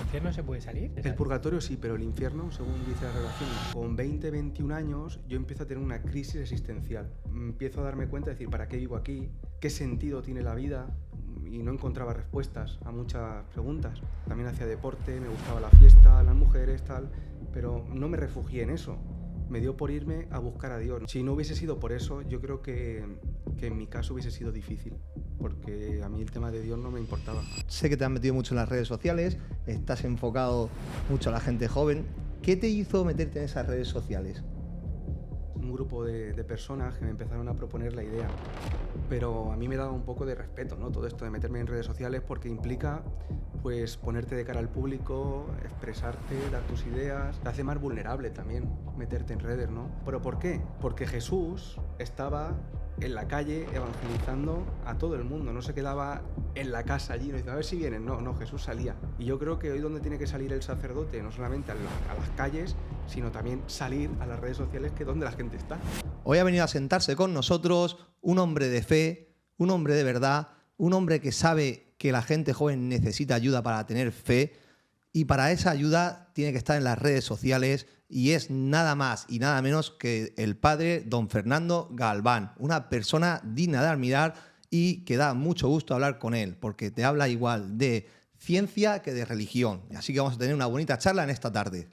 infierno se puede salir? El purgatorio sí, pero el infierno, según dice la revelación, no. Con 20, 21 años yo empiezo a tener una crisis existencial. Empiezo a darme cuenta de decir, ¿para qué vivo aquí? ¿Qué sentido tiene la vida? Y no encontraba respuestas a muchas preguntas. También hacía deporte, me gustaba la fiesta, las mujeres, tal, pero no me refugié en eso. Me dio por irme a buscar a Dios. Si no hubiese sido por eso, yo creo que en mi caso hubiese sido difícil, porque a mí el tema de Dios no me importaba. Sé que te has metido mucho en las redes sociales, estás enfocado mucho a la gente joven. ¿Qué te hizo meterte en esas redes sociales? Un grupo de personas que me empezaron a proponer la idea, pero a mí me daba un poco de respeto, ¿no? Todo esto de meterme en redes sociales, porque implica pues ponerte de cara al público, expresarte, dar tus ideas, te hace más vulnerable también meterte en redes, ¿no? ¿Pero por qué? Porque Jesús estaba en la calle evangelizando a todo el mundo, no se quedaba en la casa allí, no dice, a ver si vienen, no, Jesús salía. Y yo creo que hoy donde tiene que salir el sacerdote, no solamente a las calles, sino también salir a las redes sociales, que es donde la gente está. Hoy ha venido a sentarse con nosotros un hombre de fe, un hombre de verdad, un hombre que sabe que la gente joven necesita ayuda para tener fe, y para esa ayuda tiene que estar en las redes sociales, y es nada más y nada menos que el padre don Fernando Galván, una persona digna de admirar y que da mucho gusto hablar con él, porque te habla igual de ciencia que de religión. Así que vamos a tener una bonita charla en esta tarde.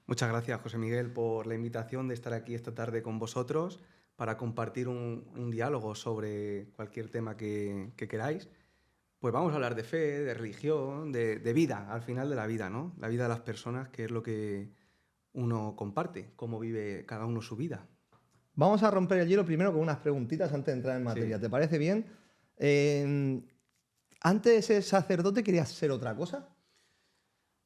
Muchas gracias, José Miguel, por la invitación de estar aquí esta tarde con vosotros para compartir un diálogo sobre cualquier tema que queráis. Pues vamos a hablar de fe, de religión, de vida, al final de la vida, ¿no? La vida de las personas, que es lo que uno comparte, cómo vive cada uno su vida. Vamos a romper el hielo primero con unas preguntitas antes de entrar en materia. Sí. ¿Te parece bien? Antes de ser sacerdote, ¿querías ser otra cosa?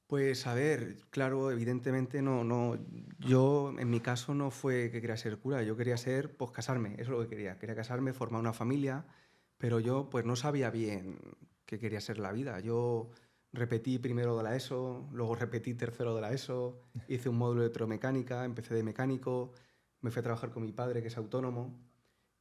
Pues a ver, claro, evidentemente no, yo en mi caso no fue que quería ser cura, yo quería ser, pues casarme, eso es lo que quería casarme, formar una familia, pero yo pues no sabía bien qué quería ser la vida. Yo repetí primero de la ESO, luego repetí tercero de la ESO, hice un módulo de electromecánica, empecé de mecánico, me fui a trabajar con mi padre, que es autónomo,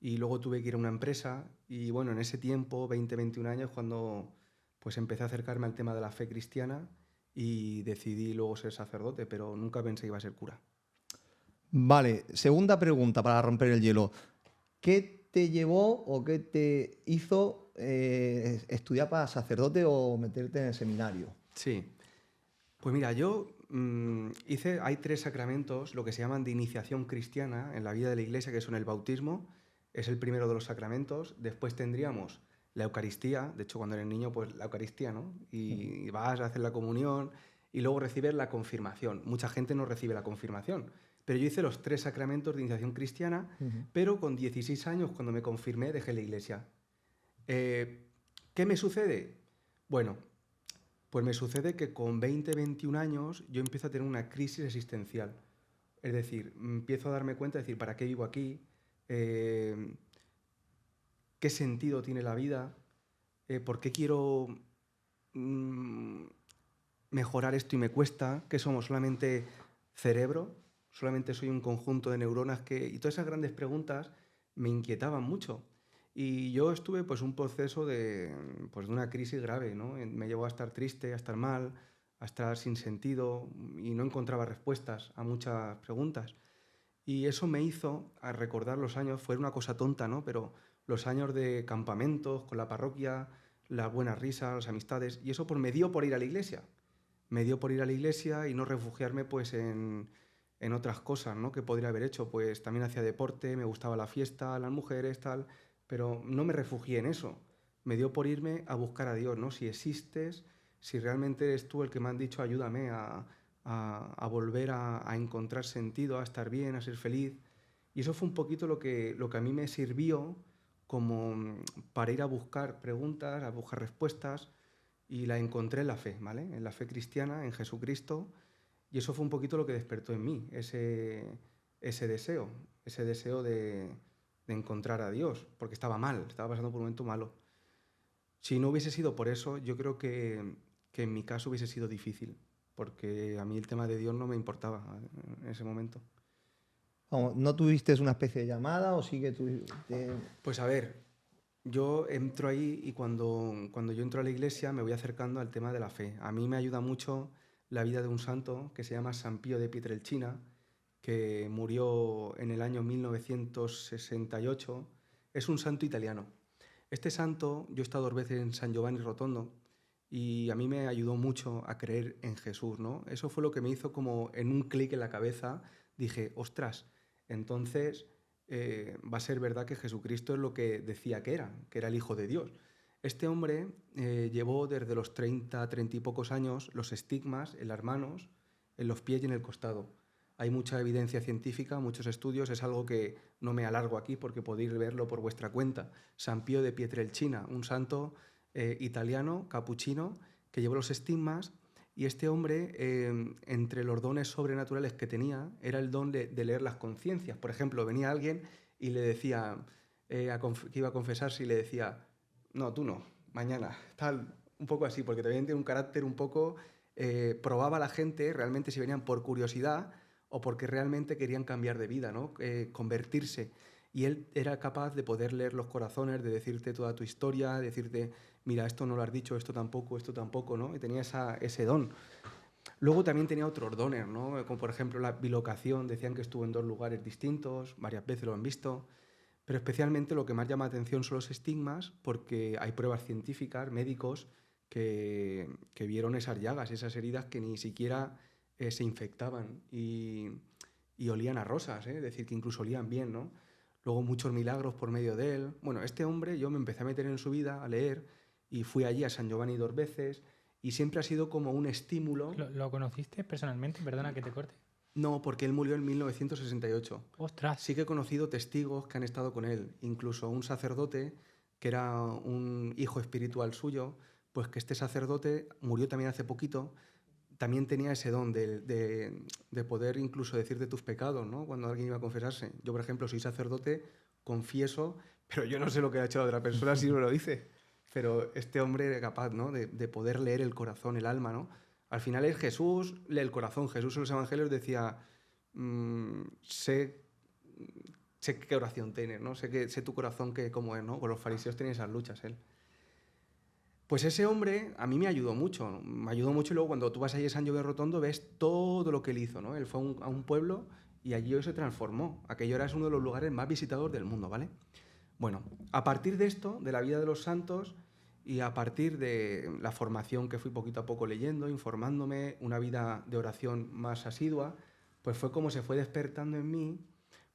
y luego tuve que ir a una empresa, y bueno, en ese tiempo, 20, 21 años, cuando pues empecé a acercarme al tema de la fe cristiana, y decidí luego ser sacerdote, pero nunca pensé que iba a ser cura. Vale, segunda pregunta para romper el hielo. ¿Qué te llevó o qué te hizo estudiar para sacerdote o meterte en el seminario? Sí, pues mira, yo hay 3 sacramentos, lo que se llaman de iniciación cristiana en la vida de la Iglesia, que son el bautismo, es el primero de los sacramentos. Después tendríamos la Eucaristía, de hecho cuando eres niño, pues la Eucaristía, ¿no? Y vas a hacer la comunión y luego recibes la confirmación. Mucha gente no recibe la confirmación, pero yo hice los 3 sacramentos de iniciación cristiana, pero con 16 años, cuando me confirmé, dejé la Iglesia. ¿Qué me sucede? Bueno, pues me sucede que con 20, 21 años yo empiezo a tener una crisis existencial. Es decir, empiezo a darme cuenta de decir, ¿para qué vivo aquí? ¿Qué sentido tiene la vida? ¿Por qué quiero mejorar esto y me cuesta? ¿Qué somos? ¿Solamente cerebro? ¿Solamente soy un conjunto de neuronas? Y todas esas grandes preguntas me inquietaban mucho. Y yo estuve pues un proceso de una crisis grave, ¿no? Me llevó a estar triste, a estar mal, a estar sin sentido, y no encontraba respuestas a muchas preguntas. Y eso me hizo a recordar los años, fue una cosa tonta, ¿no? Pero los años de campamentos con la parroquia, las buenas risas, las amistades, y eso pues me dio por ir a la iglesia. Me dio por ir a la iglesia y no refugiarme pues en otras cosas, ¿no? Que podría haber hecho. Pues también hacía deporte, me gustaba la fiesta, las mujeres, tal, pero no me refugié en eso. Me dio por irme a buscar a Dios, ¿no? Si existes, si realmente eres tú el que me han dicho, ayúdame a volver a encontrar sentido, a estar bien, a ser feliz. Y eso fue un poquito lo que a mí me sirvió como para ir a buscar preguntas, a buscar respuestas, y la encontré en la fe, ¿vale? En la fe cristiana, en Jesucristo, y eso fue un poquito lo que despertó en mí, ese deseo de encontrar a Dios, porque estaba mal, estaba pasando por un momento malo. Si no hubiese sido por eso, yo creo que en mi caso hubiese sido difícil, porque a mí el tema de Dios no me importaba en ese momento. Vamos, ¿no tuviste una especie de llamada o sí que tuviste...? Pues a ver, yo entro ahí y cuando yo entro a la iglesia me voy acercando al tema de la fe. A mí me ayuda mucho la vida de un santo que se llama San Pío de Pietrelcina, que murió en el año 1968. Es un santo italiano. Este santo, yo he estado 2 veces en San Giovanni Rotondo y a mí me ayudó mucho a creer en Jesús, ¿no? Eso fue lo que me hizo como en un clic en la cabeza, dije, ostras, entonces va a ser verdad que Jesucristo es lo que decía que era el Hijo de Dios. Este hombre llevó desde los 30, 30 y pocos años los estigmas en las manos, en los pies y en el costado. Hay mucha evidencia científica, muchos estudios, es algo que no me alargo aquí porque podéis verlo por vuestra cuenta. San Pío de Pietrelcina, un santo italiano, capuchino, que llevó los estigmas y este hombre, entre los dones sobrenaturales que tenía, era el don de leer las conciencias. Por ejemplo, venía alguien y le decía, que iba a confesarse y le decía, no, tú no, mañana, tal, un poco así, porque también tiene un carácter un poco, probaba a la gente realmente si venían por curiosidad o porque realmente querían cambiar de vida, ¿no? Convertirse. Y él era capaz de poder leer los corazones, de decirte toda tu historia, de decirte, mira, esto no lo has dicho, esto tampoco, ¿no? Y tenía ese don. Luego también tenía otros dones, ¿no? Como por ejemplo la bilocación, decían que estuvo en 2 lugares distintos, varias veces lo han visto, pero especialmente lo que más llama la atención son los estigmas, porque hay pruebas científicas, médicos, que vieron esas llagas, esas heridas que ni siquiera se infectaban y olían a rosas, ¿eh? Es decir, que incluso olían bien, ¿no? Luego muchos milagros por medio de él. Bueno, este hombre yo me empecé a meter en su vida, a leer, y fui allí a San Giovanni 2 veces, y siempre ha sido como un estímulo. ¿Lo conociste personalmente? Perdona que te corte. No, porque él murió en 1968. ¡Ostras! Sí que he conocido testigos que han estado con él, incluso un sacerdote que era un hijo espiritual suyo, pues que este sacerdote murió también hace poquito, también tenía ese don de poder incluso decirte tus pecados, ¿no? Cuando alguien iba a confesarse. Yo, por ejemplo, soy sacerdote, confieso, pero yo no sé lo que ha hecho la otra persona si no lo dice. Pero este hombre era capaz, ¿no? De poder leer el corazón, el alma, ¿no? Al final es Jesús, lee el corazón. Jesús en los evangelios decía, sé qué oración tienes, ¿no? Sé tu corazón cómo es, ¿no? Con los fariseos tenía esas luchas él. Pues ese hombre a mí me ayudó mucho, ¿no? Me ayudó mucho y luego cuando tú vas allí a San Giovanni Rotondo ves todo lo que él hizo, ¿no? Él fue a un pueblo y allí se transformó. Aquello era uno de los lugares más visitados del mundo, ¿vale? Bueno, a partir de esto, de la vida de los santos y a partir de la formación que fui poquito a poco leyendo, informándome, una vida de oración más asidua, pues fue como se fue despertando en mí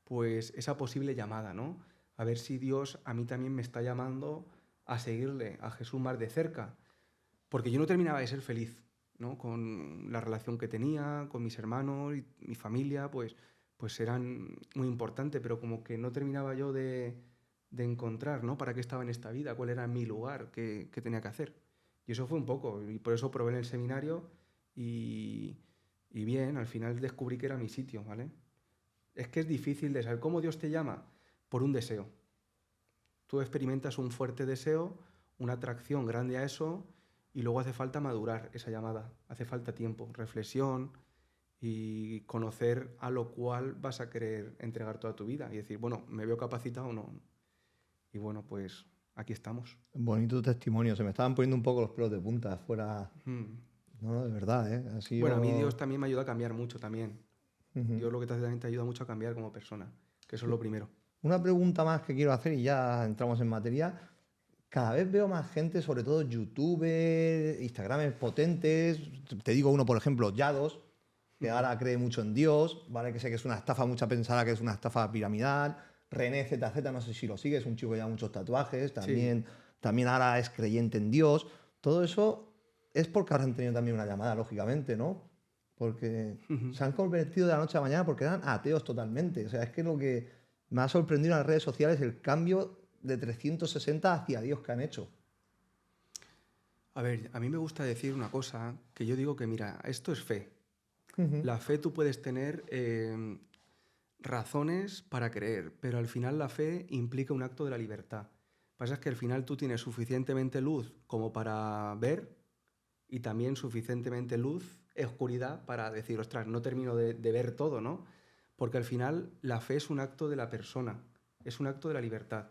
pues esa posible llamada, ¿no? A ver si Dios a mí también me está llamando a seguirle a Jesús más de cerca, porque yo no terminaba de ser feliz, ¿no? Con la relación que tenía, con mis hermanos y mi familia, pues eran muy importantes, pero como que no terminaba yo de encontrar, ¿no? ¿Para qué estaba en esta vida? ¿Cuál era mi lugar? ¿Qué tenía que hacer? Y eso fue un poco, y por eso probé en el seminario y, y bien, al final descubrí que era mi sitio, ¿vale? Es que es difícil de saber cómo Dios te llama por un deseo. Tú experimentas un fuerte deseo, una atracción grande a eso y luego hace falta madurar esa llamada, hace falta tiempo, reflexión y conocer a lo cual vas a querer entregar toda tu vida y decir, bueno, ¿me veo capacitado o no? Y bueno, pues aquí estamos. Bonito testimonio. Se me estaban poniendo un poco los pelos de punta fuera. No, de verdad, ¿eh? Ha sido... Bueno, a mí Dios también me ayuda a cambiar mucho también. Ujú. Dios lo que te hace también te ayuda mucho a cambiar como persona, que eso es lo primero. Una pregunta más que quiero hacer y ya entramos en materia. Cada vez veo más gente, sobre todo youtubers, instagramers potentes. Te digo uno, por ejemplo, Yados, que ahora cree mucho en Dios, ¿vale? Que sé que es una estafa, mucha pensará que es una estafa piramidal. René ZZ, no sé si lo sigues, un chico que lleva muchos tatuajes, también ahora es creyente en Dios. Todo eso es porque habrán tenido también una llamada, lógicamente, ¿no? Porque se han convertido de la noche a la mañana porque eran ateos totalmente. O sea, es que lo que me ha sorprendido en las redes sociales es el cambio de 360 hacia Dios que han hecho. A ver, a mí me gusta decir una cosa, que yo digo que, mira, esto es fe. La fe tú puedes tener razones para creer, pero al final la fe implica un acto de la libertad. Pasa es que al final tú tienes suficientemente luz como para ver y también suficientemente luz, oscuridad, para decir, ostras, no termino de ver todo, ¿no? Porque al final la fe es un acto de la persona, es un acto de la libertad.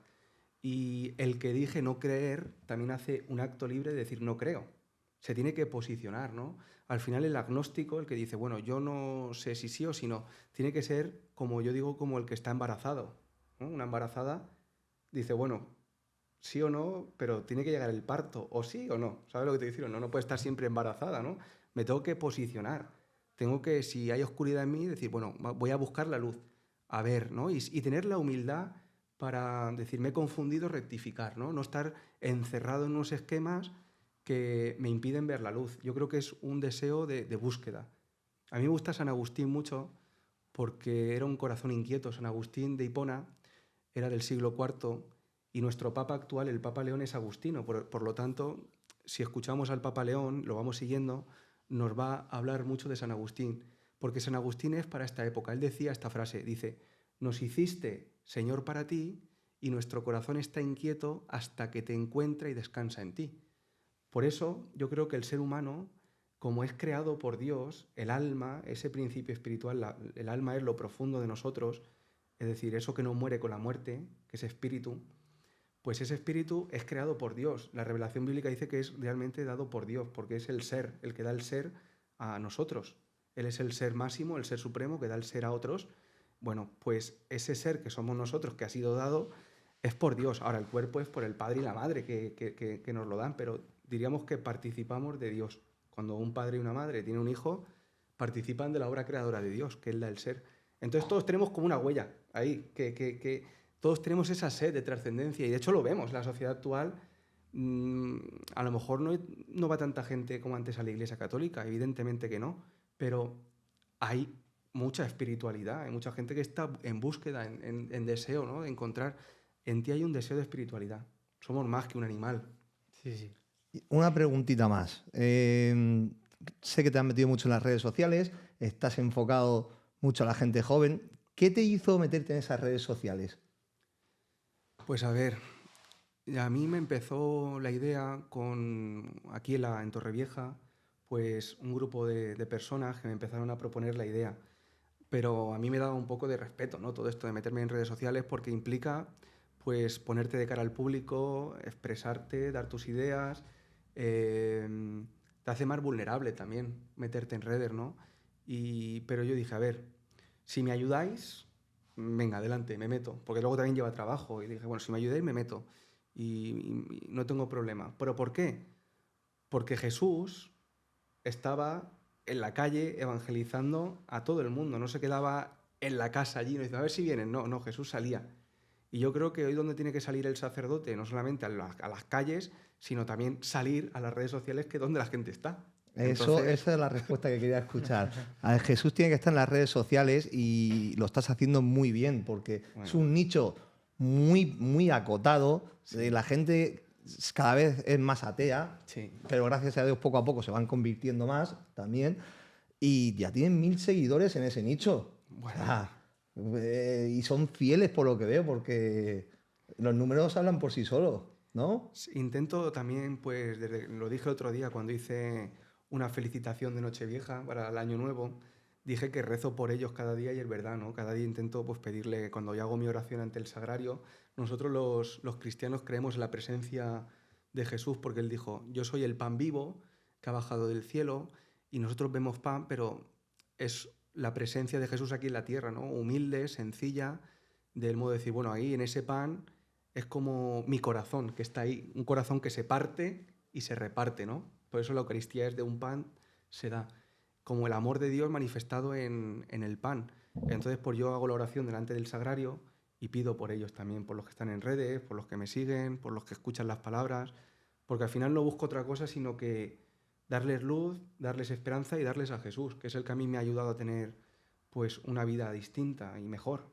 Y el que dije no creer también hace un acto libre de decir no creo. Se tiene que posicionar, ¿no? Al final el agnóstico, el que dice, bueno, yo no sé si sí o si no, tiene que ser, como yo digo, como el que está embarazado, ¿no? Una embarazada dice, bueno, sí o no, pero tiene que llegar el parto, o sí o no. ¿Sabes lo que te digo? No, no puede estar siempre embarazada, ¿no? Me tengo que posicionar. Tengo que, si hay oscuridad en mí, decir, bueno, voy a buscar la luz, a ver, ¿no? Y tener la humildad para decir, me he confundido, rectificar, ¿no? No estar encerrado en unos esquemas que me impiden ver la luz. Yo creo que es un deseo de búsqueda. A mí me gusta San Agustín mucho porque era un corazón inquieto. San Agustín de Hipona era del siglo IV y nuestro Papa actual, el Papa León, es agustino. Por lo tanto, si escuchamos al Papa León, lo vamos siguiendo, nos va a hablar mucho de San Agustín, porque San Agustín es para esta época. Él decía esta frase, dice, nos hiciste, Señor, para ti, y nuestro corazón está inquieto hasta que te encuentra y descansa en ti. Por eso yo creo que el ser humano, como es creado por Dios, el alma, ese principio espiritual, el alma es lo profundo de nosotros, es decir, eso que no muere con la muerte, que es espíritu, pues ese espíritu es creado por Dios. La revelación bíblica dice que es realmente dado por Dios, porque es el ser, el que da el ser a nosotros. Él es el ser máximo, el ser supremo, que da el ser a otros. Bueno, pues ese ser que somos nosotros, que ha sido dado, es por Dios. Ahora, el cuerpo es por el Padre y la Madre que nos lo dan, pero diríamos que participamos de Dios. Cuando un padre y una madre tienen un hijo, participan de la obra creadora de Dios, que es la del ser. Entonces todos tenemos como una huella ahí, que todos tenemos esa sed de trascendencia, y de hecho lo vemos. La sociedad actual, a lo mejor no va tanta gente como antes a la Iglesia Católica, evidentemente que no, pero hay mucha espiritualidad, hay mucha gente que está en búsqueda, en deseo, ¿no? De encontrar, en ti hay un deseo de espiritualidad. Somos más que un animal. Sí, sí. Una preguntita más. Sé que te has metido mucho en las redes sociales, estás enfocado mucho a la gente joven. ¿Qué te hizo meterte en esas redes sociales? Pues a ver, a mí me empezó la idea con, aquí en Torrevieja, pues un grupo de personas que me empezaron a proponer la idea. Pero a mí me daba un poco de respeto, ¿no? Todo esto de meterme en redes sociales, porque implica pues ponerte de cara al público, expresarte, dar tus ideas, te hace más vulnerable también meterte en redes, ¿no? Pero yo dije, a ver, si me ayudáis, venga, adelante, me meto, porque luego también lleva trabajo, y dije, bueno, si me ayudáis, me meto, y no tengo problema. ¿Pero por qué? Porque Jesús estaba en la calle evangelizando a todo el mundo, no se quedaba en la casa allí, no dice, a ver si vienen, no, Jesús salía. Y yo creo que hoy donde tiene que salir el sacerdote, no solamente a las calles, sino también salir a las redes sociales, que es donde la gente está. Entonces, Esa es la respuesta que quería escuchar. A ver, Jesús tiene que estar en las redes sociales y lo estás haciendo muy bien, porque es un nicho muy, muy acotado. Sí. La gente cada vez es más atea, sí. pero gracias a Dios poco a poco se van convirtiendo más también. Y ya tienen 1000 seguidores en ese nicho. Bueno. Y son fieles por lo que veo, porque los números hablan por sí solos, ¿no? Intento también, pues, lo dije el otro día cuando hice una felicitación de Nochevieja para el Año Nuevo, dije que rezo por ellos cada día, y es verdad, ¿no? Cada día intento pues pedirle, cuando yo hago mi oración ante el sagrario, nosotros los cristianos creemos en la presencia de Jesús, porque Él dijo, yo soy el pan vivo que ha bajado del cielo, y nosotros vemos pan, pero es la presencia de Jesús aquí en la tierra, ¿no? Humilde, sencilla, del modo de decir, bueno, ahí en ese pan es como mi corazón que está ahí, un corazón que se parte y se reparte, ¿no? Por eso la Eucaristía es de un pan, se da, como el amor de Dios manifestado en el pan. Entonces, pues yo hago la oración delante del sagrario y pido por ellos también, por los que están en redes, por los que me siguen, por los que escuchan las palabras, porque al final no busco otra cosa sino que darles luz, darles esperanza y darles a Jesús, que es el que a mí me ha ayudado a tener pues una vida distinta y mejor.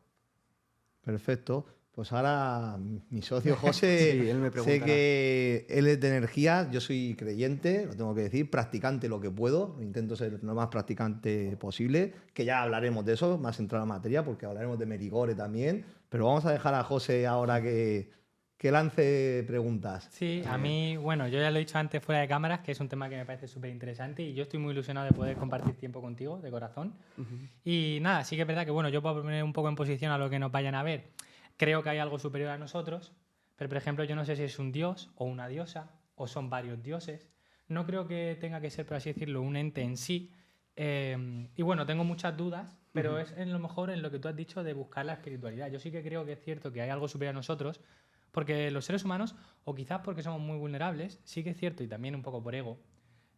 Perfecto. Pues ahora mi socio José, sí, él me sé preguntará. que él es de energía, yo soy creyente, lo tengo que decir, practicante lo que puedo, intento ser lo más practicante posible, que ya hablaremos de eso, más entrado en la materia, porque hablaremos de Merigore también, pero vamos a dejar a José ahora que lance preguntas. Sí, a mí, bueno, yo ya lo he dicho antes fuera de cámaras, que es un tema que me parece súper interesante y yo estoy muy ilusionado de poder compartir tiempo contigo, de corazón. Y nada, sí que es verdad que, bueno, yo puedo poner un poco en posición a lo que nos vayan a ver. Creo que hay algo superior a nosotros, Pero, por ejemplo, yo no sé si es un dios o una diosa o son varios dioses. No creo que tenga que ser, por así decirlo, un ente en sí. Y bueno, tengo muchas dudas, pero es en lo mejor en lo que tú has dicho de buscar la espiritualidad. Yo sí que creo que es cierto que hay algo superior a nosotros, porque los seres humanos, o quizás porque somos muy vulnerables, sí que es cierto, y también un poco por ego,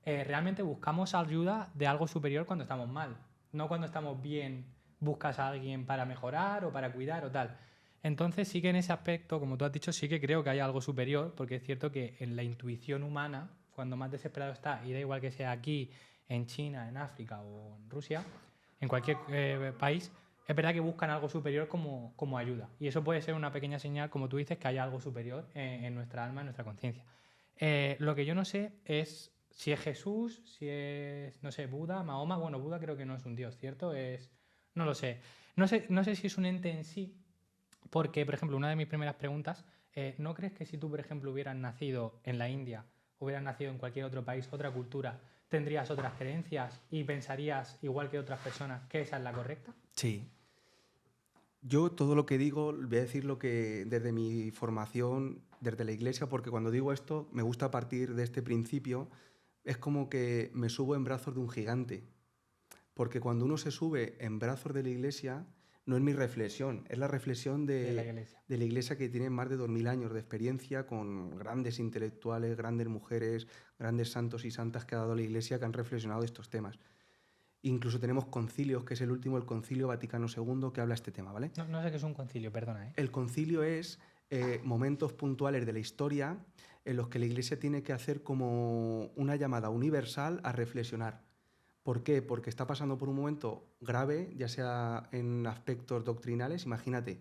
realmente buscamos ayuda de algo superior cuando estamos mal. No cuando estamos bien buscas a alguien para mejorar o para cuidar o tal. Entonces sí que en ese aspecto, como tú has dicho, sí que creo que hay algo superior, porque es cierto que en la intuición humana, cuando más desesperado está, y da igual que sea aquí, en China, en África o en Rusia, en cualquier país, es verdad que buscan algo superior como ayuda. Y eso puede ser una pequeña señal, como tú dices, que hay algo superior en nuestra alma, en nuestra conciencia. Lo que yo no sé es si es Jesús, si es, no sé, Buda, Mahoma. Bueno, Buda creo que no es un dios, ¿cierto? No lo sé. No sé si es un ente en sí, porque, por ejemplo, una de mis primeras preguntas, ¿no crees que si tú, por ejemplo, hubieras nacido en la India, hubieras nacido en cualquier otro país, otra cultura, tendrías otras creencias y pensarías, igual que otras personas, que esa es la correcta? Sí. Yo todo lo que digo, voy a decir lo que desde mi formación, desde la iglesia, porque cuando digo esto me gusta partir de este principio, es como que me subo en brazos de un gigante. Porque cuando uno se sube en brazos de la iglesia, no es mi reflexión, es la reflexión De la iglesia. de la iglesia que tiene más de 2000 años de experiencia con grandes intelectuales, grandes mujeres, grandes santos y santas que ha dado la iglesia que han reflexionado de estos temas. Incluso tenemos concilios, que es el último, el Concilio Vaticano II, que habla de este tema, ¿vale? No sé qué es un concilio, perdona, ¿eh? El concilio es momentos puntuales de la historia en los que la iglesia tiene que hacer como una llamada universal a reflexionar. ¿Por qué? Porque está pasando por un momento grave, ya sea en aspectos doctrinales. Imagínate,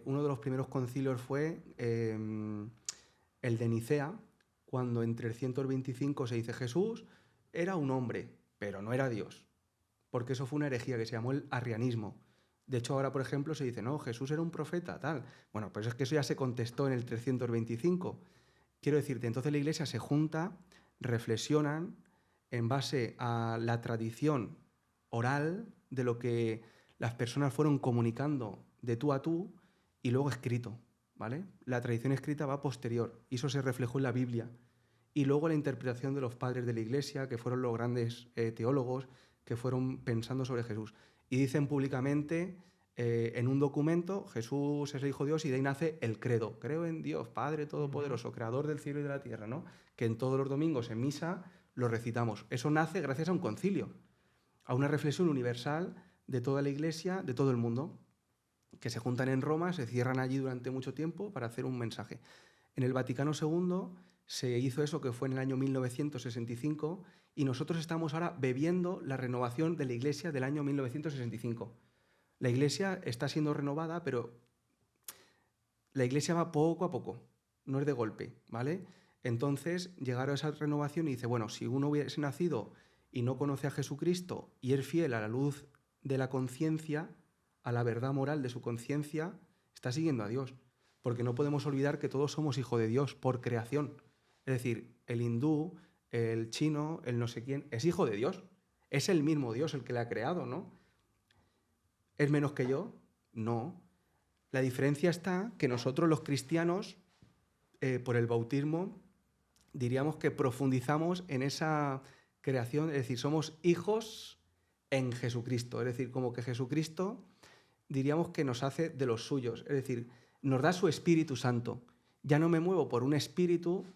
uno de los primeros concilios fue el de Nicea, cuando en 325 se dice Jesús era un hombre, pero no era Dios, porque eso fue una herejía que se llamó el arrianismo. De hecho, ahora, por ejemplo, se dice, no, Jesús era un profeta, tal. Bueno, pues es que eso ya se contestó en el 325. Quiero decirte, entonces la iglesia se junta, reflexionan en base a la tradición oral de lo que las personas fueron comunicando de tú a tú y luego escrito, ¿vale? La tradición escrita va posterior y eso se reflejó en la Biblia. Y luego la interpretación de los padres de la iglesia, que fueron los grandes teólogos que fueron pensando sobre Jesús. Y dicen públicamente en un documento, Jesús es el Hijo de Dios, y de ahí nace el credo. Creo en Dios, Padre Todopoderoso, Creador del cielo y de la tierra, ¿no? Que en todos los domingos en misa lo recitamos. Eso nace gracias a un concilio, a una reflexión universal de toda la iglesia, de todo el mundo, que se juntan en Roma, se cierran allí durante mucho tiempo para hacer un mensaje. En el Vaticano II se hizo eso, que fue en el año 1965, y nosotros estamos ahora bebiendo la renovación de la Iglesia del año 1965. La Iglesia está siendo renovada, pero la Iglesia va poco a poco, no es de golpe, ¿vale? Entonces llegaron a esa renovación y dice, bueno, si uno hubiese nacido y no conoce a Jesucristo y es fiel a la luz de la conciencia, a la verdad moral de su conciencia, está siguiendo a Dios. Porque no podemos olvidar que todos somos hijos de Dios por creación. Es decir, el hindú, el chino, el no sé quién, es hijo de Dios. Es el mismo Dios el que le ha creado, ¿no? ¿Es menos que yo? No. La diferencia está que nosotros los cristianos, por el bautismo, diríamos que profundizamos en esa creación, es decir, somos hijos en Jesucristo. Es decir, como que Jesucristo, diríamos que nos hace de los suyos. Es decir, nos da su Espíritu Santo. Ya no me muevo por un espíritu,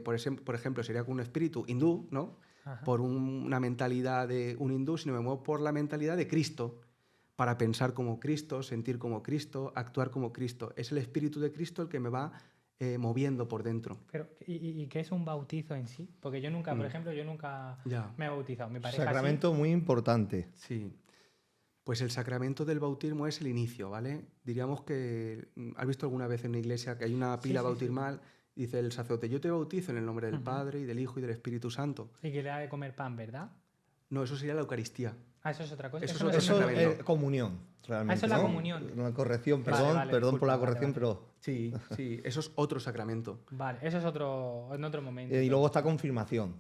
por ejemplo, sería con un espíritu hindú, ¿no? Ajá. Por una mentalidad de un hindú, sino me muevo por la mentalidad de Cristo, para pensar como Cristo, sentir como Cristo, actuar como Cristo. Es el Espíritu de Cristo el que me va moviendo por dentro. Pero, ¿y qué es un bautizo en sí? Porque yo nunca, por ejemplo, Ya. me he bautizado. Mi pareja Sacramento muy importante. Sí. Pues el sacramento del bautismo es el inicio, ¿vale? Diríamos que, ¿has visto alguna vez en una iglesia que hay una pila bautismal? Sí. Dice el sacerdote, yo te bautizo en el nombre del Padre y del Hijo y del Espíritu Santo. Y que le ha de comer pan, ¿verdad? No, eso sería la Eucaristía. Ah, eso es otra cosa. Eso no es sé. otro sacramento. Es comunión, realmente. Eso es la ¿no? comunión. Una corrección, Vale, perdón, vale, perdón por la disculpa, corrección, vale. pero... Sí, sí, eso es otro sacramento. Vale, eso es en otro momento. Y luego está confirmación.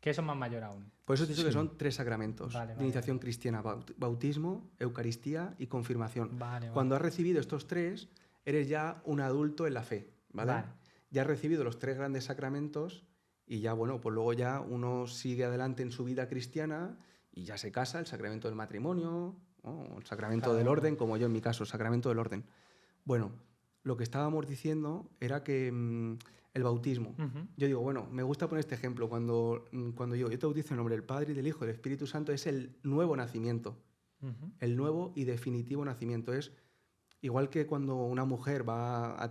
Que eso es más mayor aún. Por eso te he dicho que son 3 sacramentos Vale, de iniciación cristiana: bautismo, Eucaristía y confirmación. Vale. Cuando has recibido estos 3, eres ya un adulto en la fe. ¿vale? Vale. Ya has recibido los 3 grandes sacramentos y ya, bueno, pues luego ya uno sigue adelante en su vida cristiana y ya se casa, el sacramento del matrimonio, ¿no? El sacramento Cada del uno. orden, como yo en mi caso, el sacramento del orden. Bueno, lo que estábamos diciendo era que el bautismo. Ujú. Yo digo, bueno, me gusta poner este ejemplo. Cuando yo te bautizo en nombre del Padre y del Hijo y del Espíritu Santo, es el nuevo nacimiento. Ujú. El nuevo y definitivo nacimiento. Es igual que cuando una mujer va a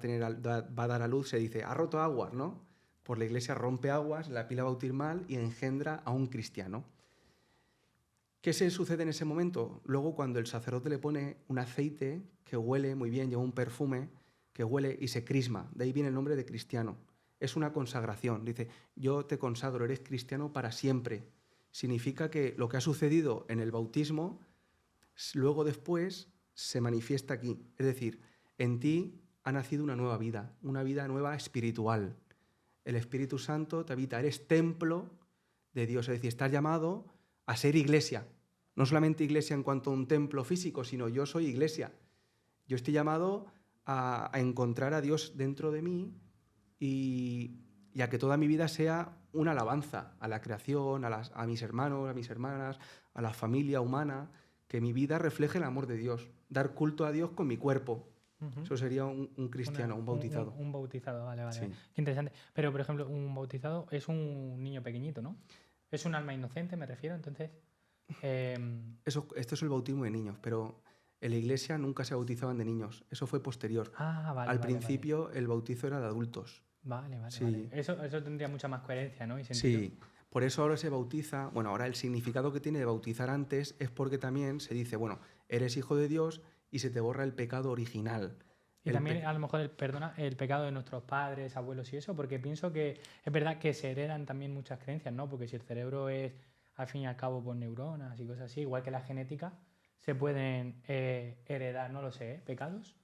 dar a luz, se dice, ha roto aguas, ¿no? Por la Iglesia rompe aguas, la pila bautismal y engendra a un cristiano. ¿Qué se sucede en ese momento? Luego, cuando el sacerdote le pone un aceite que huele muy bien, lleva un perfume que huele y se crisma, de ahí viene el nombre de cristiano. Es una consagración. Dice, yo te consagro, eres cristiano para siempre. Significa que lo que ha sucedido en el bautismo, luego después se manifiesta aquí. Es decir, en ti ha nacido una nueva nueva espiritual. El Espíritu Santo te habita, eres templo de Dios. Es decir, estás llamado a ser iglesia. No solamente iglesia en cuanto a un templo físico, sino yo soy iglesia. Yo estoy llamado a encontrar a Dios dentro de mí y a que toda mi vida sea una alabanza a la creación, a mis hermanos, a mis hermanas, a la familia humana, que mi vida refleje el amor de Dios, dar culto a Dios con mi cuerpo. Ujú. Eso sería un cristiano, un bautizado. Un bautizado, vale, vale. Sí. Qué interesante. Pero, por ejemplo, un bautizado es un niño pequeñito, ¿no? Es un alma inocente, me refiero, entonces... Esto es el bautismo de niños, pero en la iglesia nunca se bautizaban de niños. Eso fue posterior. vale, Al vale, principio el bautizo era de adultos. Vale, vale, Sí. vale. Eso tendría mucha más coherencia, ¿no? Y sentido. Sí, por eso ahora se bautiza, bueno, ahora el significado que tiene de bautizar antes es porque también se dice, bueno, eres hijo de Dios y se te borra el pecado original. Y El también, pe- a lo mejor, perdona, el pecado de nuestros padres, abuelos y eso, porque pienso que es verdad que se heredan también muchas creencias, ¿no? Porque si el cerebro es, al fin y al cabo, por neuronas y cosas así, igual que la genética, se pueden heredar, no lo sé, pecados.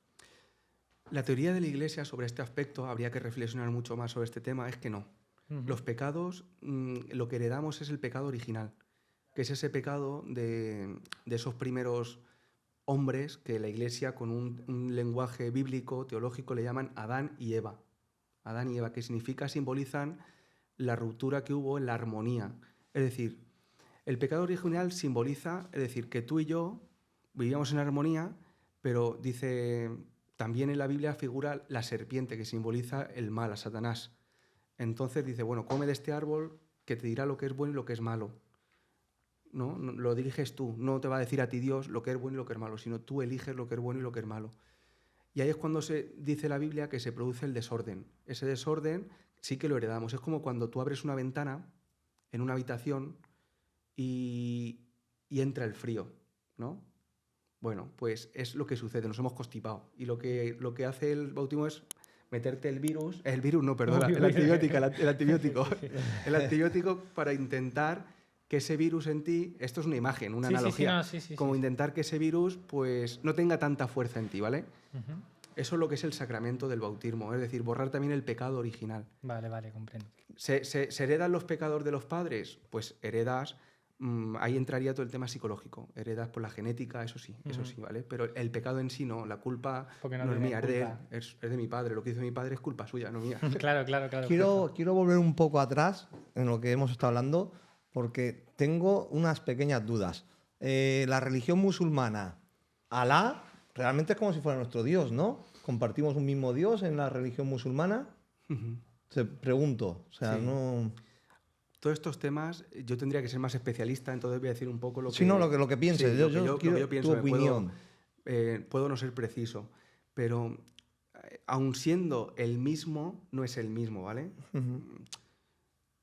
La teoría de la iglesia sobre este aspecto, habría que reflexionar mucho más sobre este tema, es que no. Ujú. Los pecados, lo que heredamos es el pecado original, que es ese pecado de esos primeros hombres que la iglesia con un lenguaje bíblico, teológico, le llaman Adán y Eva. Adán y Eva, que simbolizan la ruptura que hubo en la armonía. Es decir, el pecado original simboliza, es decir, que tú y yo vivíamos en armonía, pero dice, también en la Biblia figura la serpiente, que simboliza el mal, a Satanás. Entonces dice, bueno, come de este árbol que te dirá lo que es bueno y lo que es malo. ¿No? Lo diriges tú, no te va a decir a ti Dios lo que es bueno y lo que es malo, sino tú eliges lo que es bueno y lo que es malo. Y ahí es cuando se dice la Biblia que se produce el desorden. Ese desorden sí que lo heredamos. Es como cuando tú abres una ventana en una habitación y entra el frío, ¿no? Bueno, pues es lo que sucede, nos hemos constipado. Y lo que hace el bautismo es meterte el virus no, perdona, el antibiótico, el antibiótico para intentar que ese virus en ti, esto es una imagen, una analogía, como intentar que ese virus pues no tenga tanta fuerza en ti, ¿vale? Ujú. Eso es lo que es el sacramento del bautismo, es decir, borrar también el pecado original. Vale, vale, comprendo. ¿Se heredan los pecados de los padres? Pues heredas, ahí entraría todo el tema psicológico, heredas por la genética, eso sí, ¿vale? Pero el pecado en sí no, la culpa Porque no no es tiene mía, es de él, culpa. es de mi padre, lo que hizo mi padre es culpa suya, no mía. Claro, claro, claro. Quiero volver un poco atrás en lo que hemos estado hablando, porque tengo unas pequeñas dudas. La religión musulmana, Alá, realmente es como si fuera nuestro Dios, ¿no? ¿Compartimos un mismo Dios en la religión musulmana? Se pregunto, o sea, Sí. no... Todos estos temas, yo tendría que ser más especialista, entonces voy a decir un poco lo que... Sí, no, lo que pienses. Sí, yo lo que quiero yo pienso, tu opinión. puedo no ser preciso, pero aun siendo el mismo, no es el mismo, ¿vale? Ujú.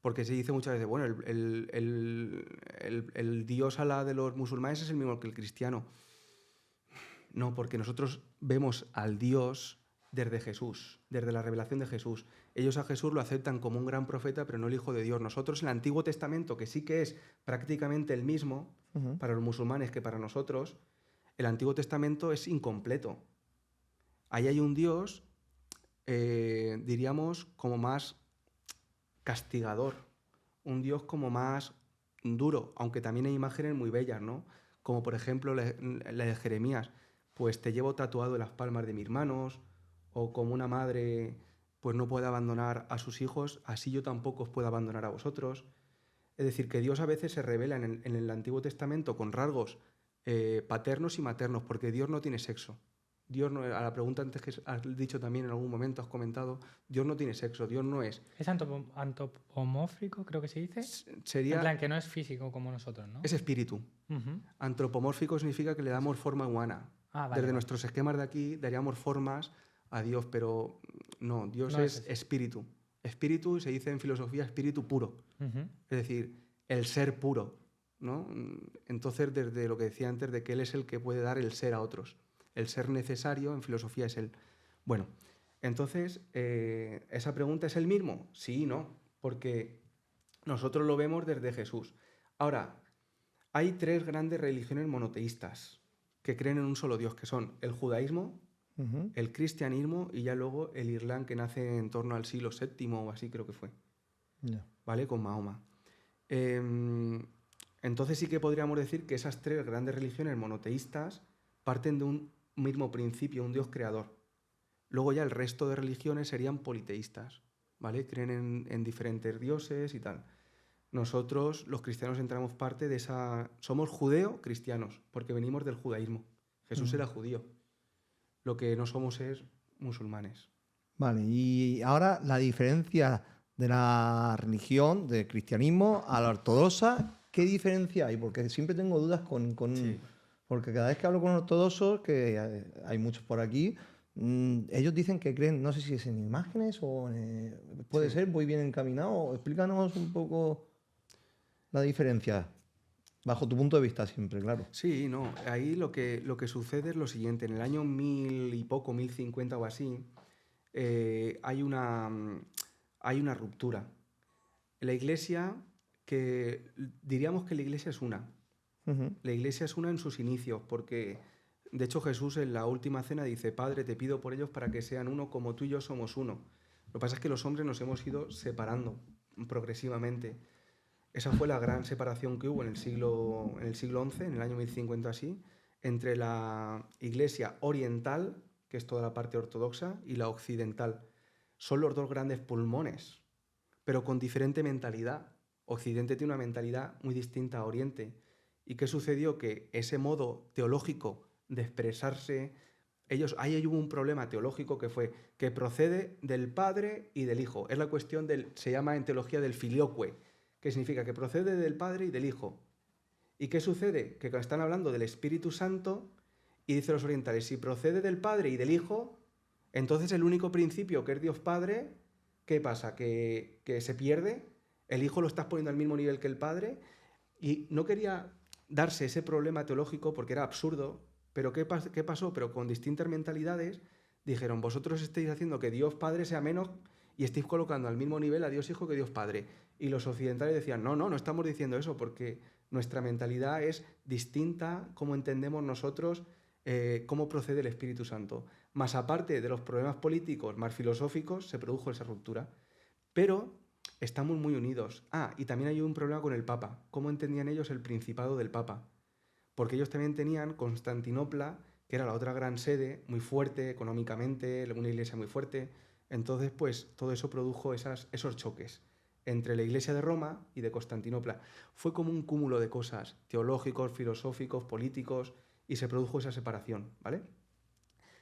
Porque se dice muchas veces, bueno, el Dios Alá de los musulmanes es el mismo que el cristiano. No, porque nosotros vemos al Dios desde Jesús, desde la revelación de Jesús. Ellos a Jesús lo aceptan como un gran profeta, pero no el Hijo de Dios. Nosotros el Antiguo Testamento, que sí que es prácticamente el mismo para los musulmanes que para nosotros, el Antiguo Testamento es incompleto. Ahí hay un Dios, diríamos, como más castigador, un Dios como más duro, aunque también hay imágenes muy bellas, ¿no? Como por ejemplo la de Jeremías, pues te llevo tatuado en las palmas de mis manos, o como una madre pues no puede abandonar a sus hijos, así yo tampoco os puedo abandonar a vosotros. Es decir, que Dios a veces se revela en el Antiguo Testamento con rasgos paternos y maternos, porque Dios no tiene sexo. Dios no, a la pregunta antes que has dicho también en algún momento, has comentado, Dios no tiene sexo, Dios no es. ¿Es antropomórfico, creo que se dice? Sería, En plan, que no es físico como nosotros, ¿no? es espíritu. Ujú. Antropomórfico significa que le damos forma humana. Ah, vale, Desde vale. nuestros esquemas de aquí daríamos formas a Dios, pero no, Dios No es es ese. espíritu. Espíritu se dice en filosofía espíritu puro, Ujú. es decir, el ser puro, ¿no? Entonces, desde lo que decía antes, de que Él es el que puede dar el ser a otros. El ser necesario en filosofía es Él. Bueno, entonces, ¿esa pregunta es el mismo? Sí y no, porque nosotros lo vemos desde Jesús. Ahora, hay 3 grandes religiones monoteístas que creen en un solo Dios, que son el judaísmo, Ujú. el cristianismo y ya luego el Islam, que nace en torno al siglo VII o así creo que fue, Ya. ¿vale? Con Mahoma. Entonces sí que podríamos decir que esas 3 grandes religiones monoteístas parten de un mismo principio, un Dios creador. Luego ya el resto de religiones serían politeístas, ¿vale? Creen en diferentes dioses y tal. Nosotros, los cristianos, entramos parte de esa... Somos judeo-cristianos, porque venimos del judaísmo. Jesús era judío. Lo que no somos es musulmanes. Vale, y ahora la diferencia de la religión, del cristianismo a la ortodoxa, ¿qué diferencia hay? Porque siempre tengo dudas Sí. Porque cada vez que hablo con ortodoxos, que hay muchos por aquí, ellos dicen que creen, no sé si es en imágenes o puede Sí. ser, voy bien encaminado. Explícanos un poco la diferencia, bajo tu punto de vista siempre, claro. Sí, no. Ahí lo que sucede es lo siguiente. En el año 1000 y poco, 1050 o así, hay una ruptura. La iglesia, diríamos que la iglesia es una. Ujú. La iglesia es una en sus inicios, porque de hecho Jesús en la última cena dice, Padre, te pido por ellos para que sean uno como tú y yo somos uno. Lo que pasa es que los hombres nos hemos ido separando progresivamente. Esa fue la gran separación que hubo en el siglo XI, en el año 1050 así, entre la iglesia oriental, que es toda la parte ortodoxa, y la occidental. Son los 2 grandes pulmones, pero con diferente mentalidad. Occidente tiene una mentalidad muy distinta a Oriente. ¿Y qué sucedió? Que ese modo teológico de expresarse, ahí hubo un problema teológico que fue que procede del Padre y del Hijo. Es la cuestión se llama en teología del filioque, que significa que procede del Padre y del Hijo. ¿Y qué sucede? Que cuando están hablando del Espíritu Santo, y dicen los orientales, si procede del Padre y del Hijo, entonces el único principio que es Dios Padre, ¿qué pasa? Que se pierde, el Hijo lo estás poniendo al mismo nivel que el Padre, y no quería darse ese problema teológico porque era absurdo, pero ¿qué pasó? Pero con distintas mentalidades dijeron, vosotros estáis haciendo que Dios Padre sea menos y estáis colocando al mismo nivel a Dios Hijo que Dios Padre. Y los occidentales decían, no estamos diciendo eso porque nuestra mentalidad es distinta, como entendemos nosotros cómo procede el Espíritu Santo. Más aparte de los problemas políticos, más filosóficos, se produjo esa ruptura. Pero estamos muy unidos. Y también hay un problema con el Papa. ¿Cómo entendían ellos el principado del Papa? Porque ellos también tenían Constantinopla, que era la otra gran sede, muy fuerte económicamente, una iglesia muy fuerte. Entonces, pues todo eso produjo esos choques entre la iglesia de Roma y de Constantinopla. Fue como un cúmulo de cosas, teológicos, filosóficos, políticos, y se produjo esa separación, ¿vale?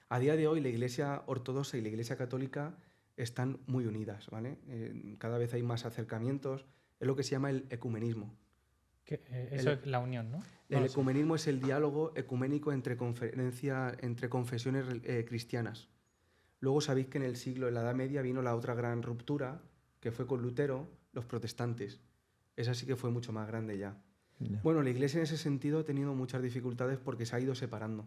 A día de hoy la iglesia ortodoxa y la iglesia católica están muy unidas, ¿vale? Cada vez hay más acercamientos, es lo que se llama el ecumenismo. Eso es la unión, ¿no? El ecumenismo es el diálogo ecuménico entre confesiones cristianas. Luego sabéis que en la Edad Media vino la otra gran ruptura, que fue con Lutero, los protestantes. Esa sí que fue mucho más grande ya. Ya. Bueno, la iglesia en ese sentido ha tenido muchas dificultades porque se ha ido separando.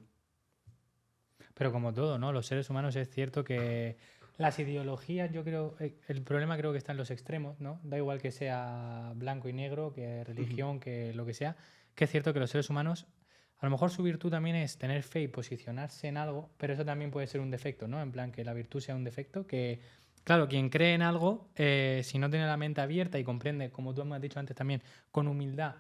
Pero como todo, ¿no? Los seres humanos es cierto que las ideologías, yo creo, el problema creo que está en los extremos, ¿no? Da igual que sea blanco y negro, que religión, que lo que sea, que es cierto que los seres humanos, a lo mejor su virtud también es tener fe y posicionarse en algo, pero eso también puede ser un defecto, ¿no? En plan, que la virtud sea un defecto, que, claro, quien cree en algo, si no tiene la mente abierta y comprende, como tú me has dicho antes también, con humildad,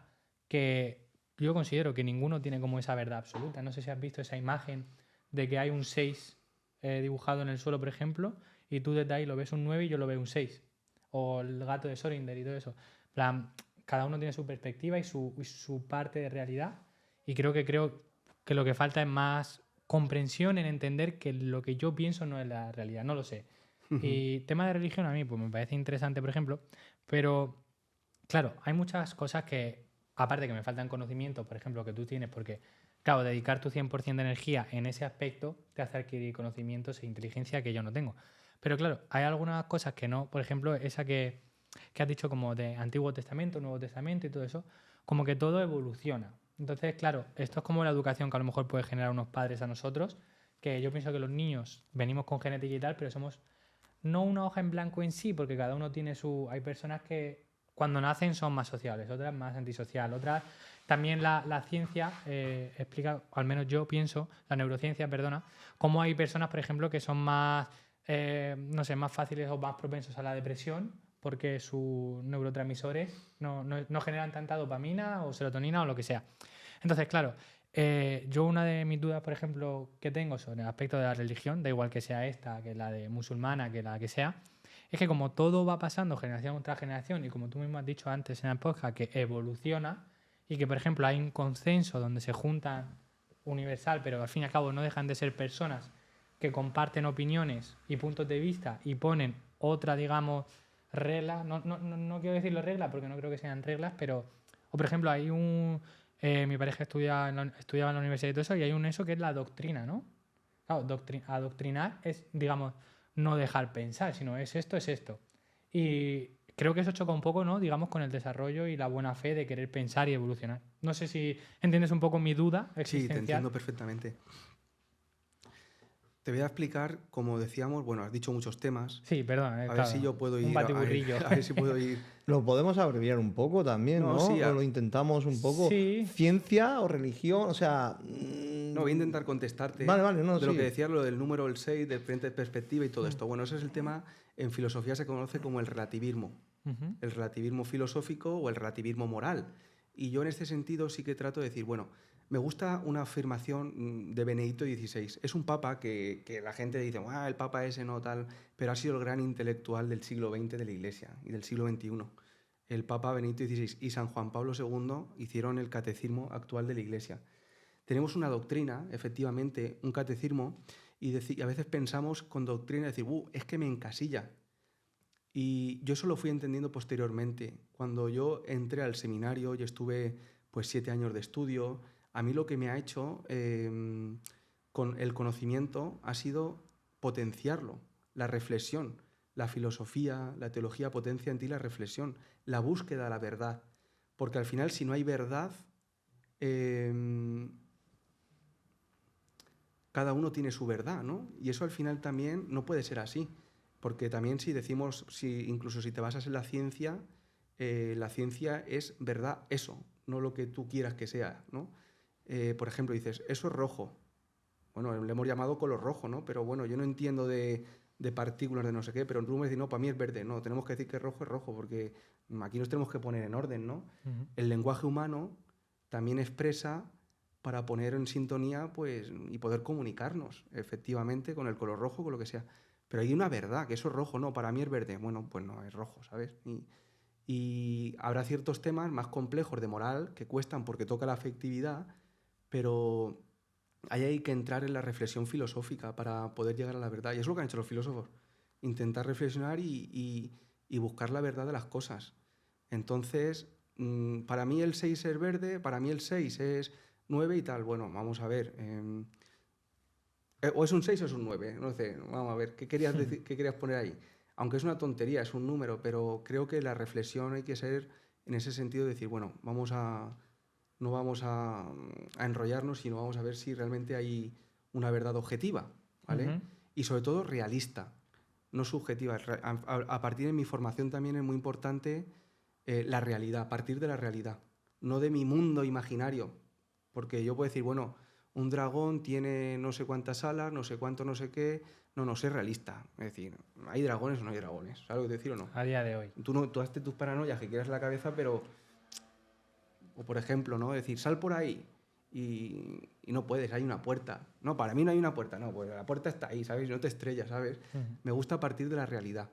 que yo considero que ninguno tiene como esa verdad absoluta. No sé si has visto esa imagen de que hay un 6 dibujado en el suelo, por ejemplo, y tú desde ahí lo ves un 9 y yo lo veo un 6. O el gato de Schrödinger y todo eso. En plan, cada uno tiene su perspectiva y su parte de realidad, y creo que lo que falta es más comprensión en entender que lo que yo pienso no es la realidad, no lo sé. Y tema de religión a mí pues me parece interesante, por ejemplo, pero claro, hay muchas cosas que, aparte que me faltan conocimiento, por ejemplo, que tú tienes, porque, claro, dedicar tu 100% de energía en ese aspecto te hace adquirir conocimientos e inteligencia que yo no tengo. Pero claro, hay algunas cosas que no, por ejemplo, esa que has dicho como de Antiguo Testamento, Nuevo Testamento y todo eso, como que todo evoluciona. Entonces, claro, esto es como la educación que a lo mejor puede generar unos padres a nosotros, que yo pienso que los niños venimos con genética y tal, pero somos no una hoja en blanco en sí, porque cada uno tiene su... Hay personas que cuando nacen son más sociables, otras más antisociales, otras... También la ciencia explica, al menos yo pienso, la neurociencia, perdona, cómo hay personas, por ejemplo, que son más, no sé, más fáciles o más propensos a la depresión, porque sus neurotransmisores no generan tanta dopamina o serotonina o lo que sea. Entonces, claro, yo una de mis dudas, por ejemplo, que tengo sobre el aspecto de la religión, da igual que sea esta, que la de musulmana, que la que sea, es que como todo va pasando generación tras generación y como tú mismo has dicho antes en el podcast, que evoluciona y que, por ejemplo, hay un consenso donde se juntan universal, pero al fin y al cabo no dejan de ser personas que comparten opiniones y puntos de vista y ponen otra, digamos, regla, no quiero decirlo regla porque no creo que sean reglas, pero, o por ejemplo, hay mi pareja estudiaba en la universidad y todo eso, y hay un eso que es la doctrina, ¿no? Claro, adoctrinar es, digamos, no dejar pensar, sino es esto. Y creo que eso choca un poco, ¿no? Digamos, con el desarrollo y la buena fe de querer pensar y evolucionar. No sé si entiendes un poco mi duda existencial. Sí, te entiendo perfectamente. Te voy a explicar, como decíamos, bueno, has dicho muchos temas. Sí, perdón. A ver claro, si yo puedo ir un batiburrillo. a ver si puedo ir. Lo podemos abreviar un poco también, No, ¿no? sí, O lo intentamos un poco. Sí. Ciencia o religión, o sea... No, voy a intentar contestarte Vale, no, de lo sí. que decías, lo del número, el 6, de diferente perspectiva y todo esto. Bueno, ese es el tema, en filosofía se conoce como el relativismo. El relativismo filosófico o el relativismo moral. Y yo en este sentido sí que trato de decir, bueno, me gusta una afirmación de Benedicto XVI. Es un papa que la gente dice, el papa ese no tal, pero ha sido el gran intelectual del siglo XX de la Iglesia y del siglo XXI. El papa Benedicto XVI y San Juan Pablo II hicieron el catecismo actual de la Iglesia. Tenemos una doctrina, efectivamente, un catecismo, y a veces pensamos con doctrina decir, es que me encasilla. Y yo eso lo fui entendiendo posteriormente. Cuando yo entré al seminario y estuve pues 7 años de estudio, a mí lo que me ha hecho con el conocimiento ha sido potenciarlo, la reflexión, la filosofía, la teología potencia en ti la reflexión, la búsqueda de la verdad. Porque al final, si no hay verdad, cada uno tiene su verdad, ¿no? Y eso al final también no puede ser así. Porque también si decimos, incluso si te basas en la ciencia es verdad eso, no lo que tú quieras que sea, ¿no? Por ejemplo, dices, eso es rojo. Bueno, le hemos llamado color rojo, ¿no? Pero bueno, yo no entiendo de partículas, de no sé qué, pero tú me decís, no, para mí es verde. No, tenemos que decir que es rojo, porque aquí nos tenemos que poner en orden, ¿no? El lenguaje humano también expresa para poner en sintonía, pues, y poder comunicarnos, efectivamente, con el color rojo, con lo que sea. Pero hay una verdad, que eso es rojo, no, para mí es verde. Bueno, pues no, es rojo, ¿sabes? Y habrá ciertos temas más complejos de moral que cuestan porque toca la afectividad, pero ahí hay que entrar en la reflexión filosófica para poder llegar a la verdad. Y es lo que han hecho los filósofos, intentar reflexionar y buscar la verdad de las cosas. Entonces, para mí el 6 es verde, para mí el 6 es 9 y tal. Bueno, vamos a ver... o es un 6 o es un 9, no sé, vamos a ver, ¿qué querías decir, qué querías poner ahí? Aunque es una tontería, es un número, pero creo que la reflexión hay que ser en ese sentido de decir, bueno, no vamos a enrollarnos, sino vamos a ver si realmente hay una verdad objetiva, ¿vale? Y sobre todo realista, no subjetiva. A partir de mi formación también es muy importante la realidad, a partir de la realidad, no de mi mundo imaginario, porque yo puedo decir, bueno, un dragón tiene no sé cuántas alas, no sé cuánto, no sé qué. No, sé realista. Es decir, ¿hay dragones o no hay dragones? ¿Sabes lo que te decir o no? A día de hoy. Tú hazte tus paranoias que quieras en la cabeza, pero... O por ejemplo, ¿no? Es decir, sal por ahí y no puedes, hay una puerta. No, para mí no hay una puerta, no, pues la puerta está ahí, ¿sabes? No te estrellas, ¿sabes? Me gusta partir de la realidad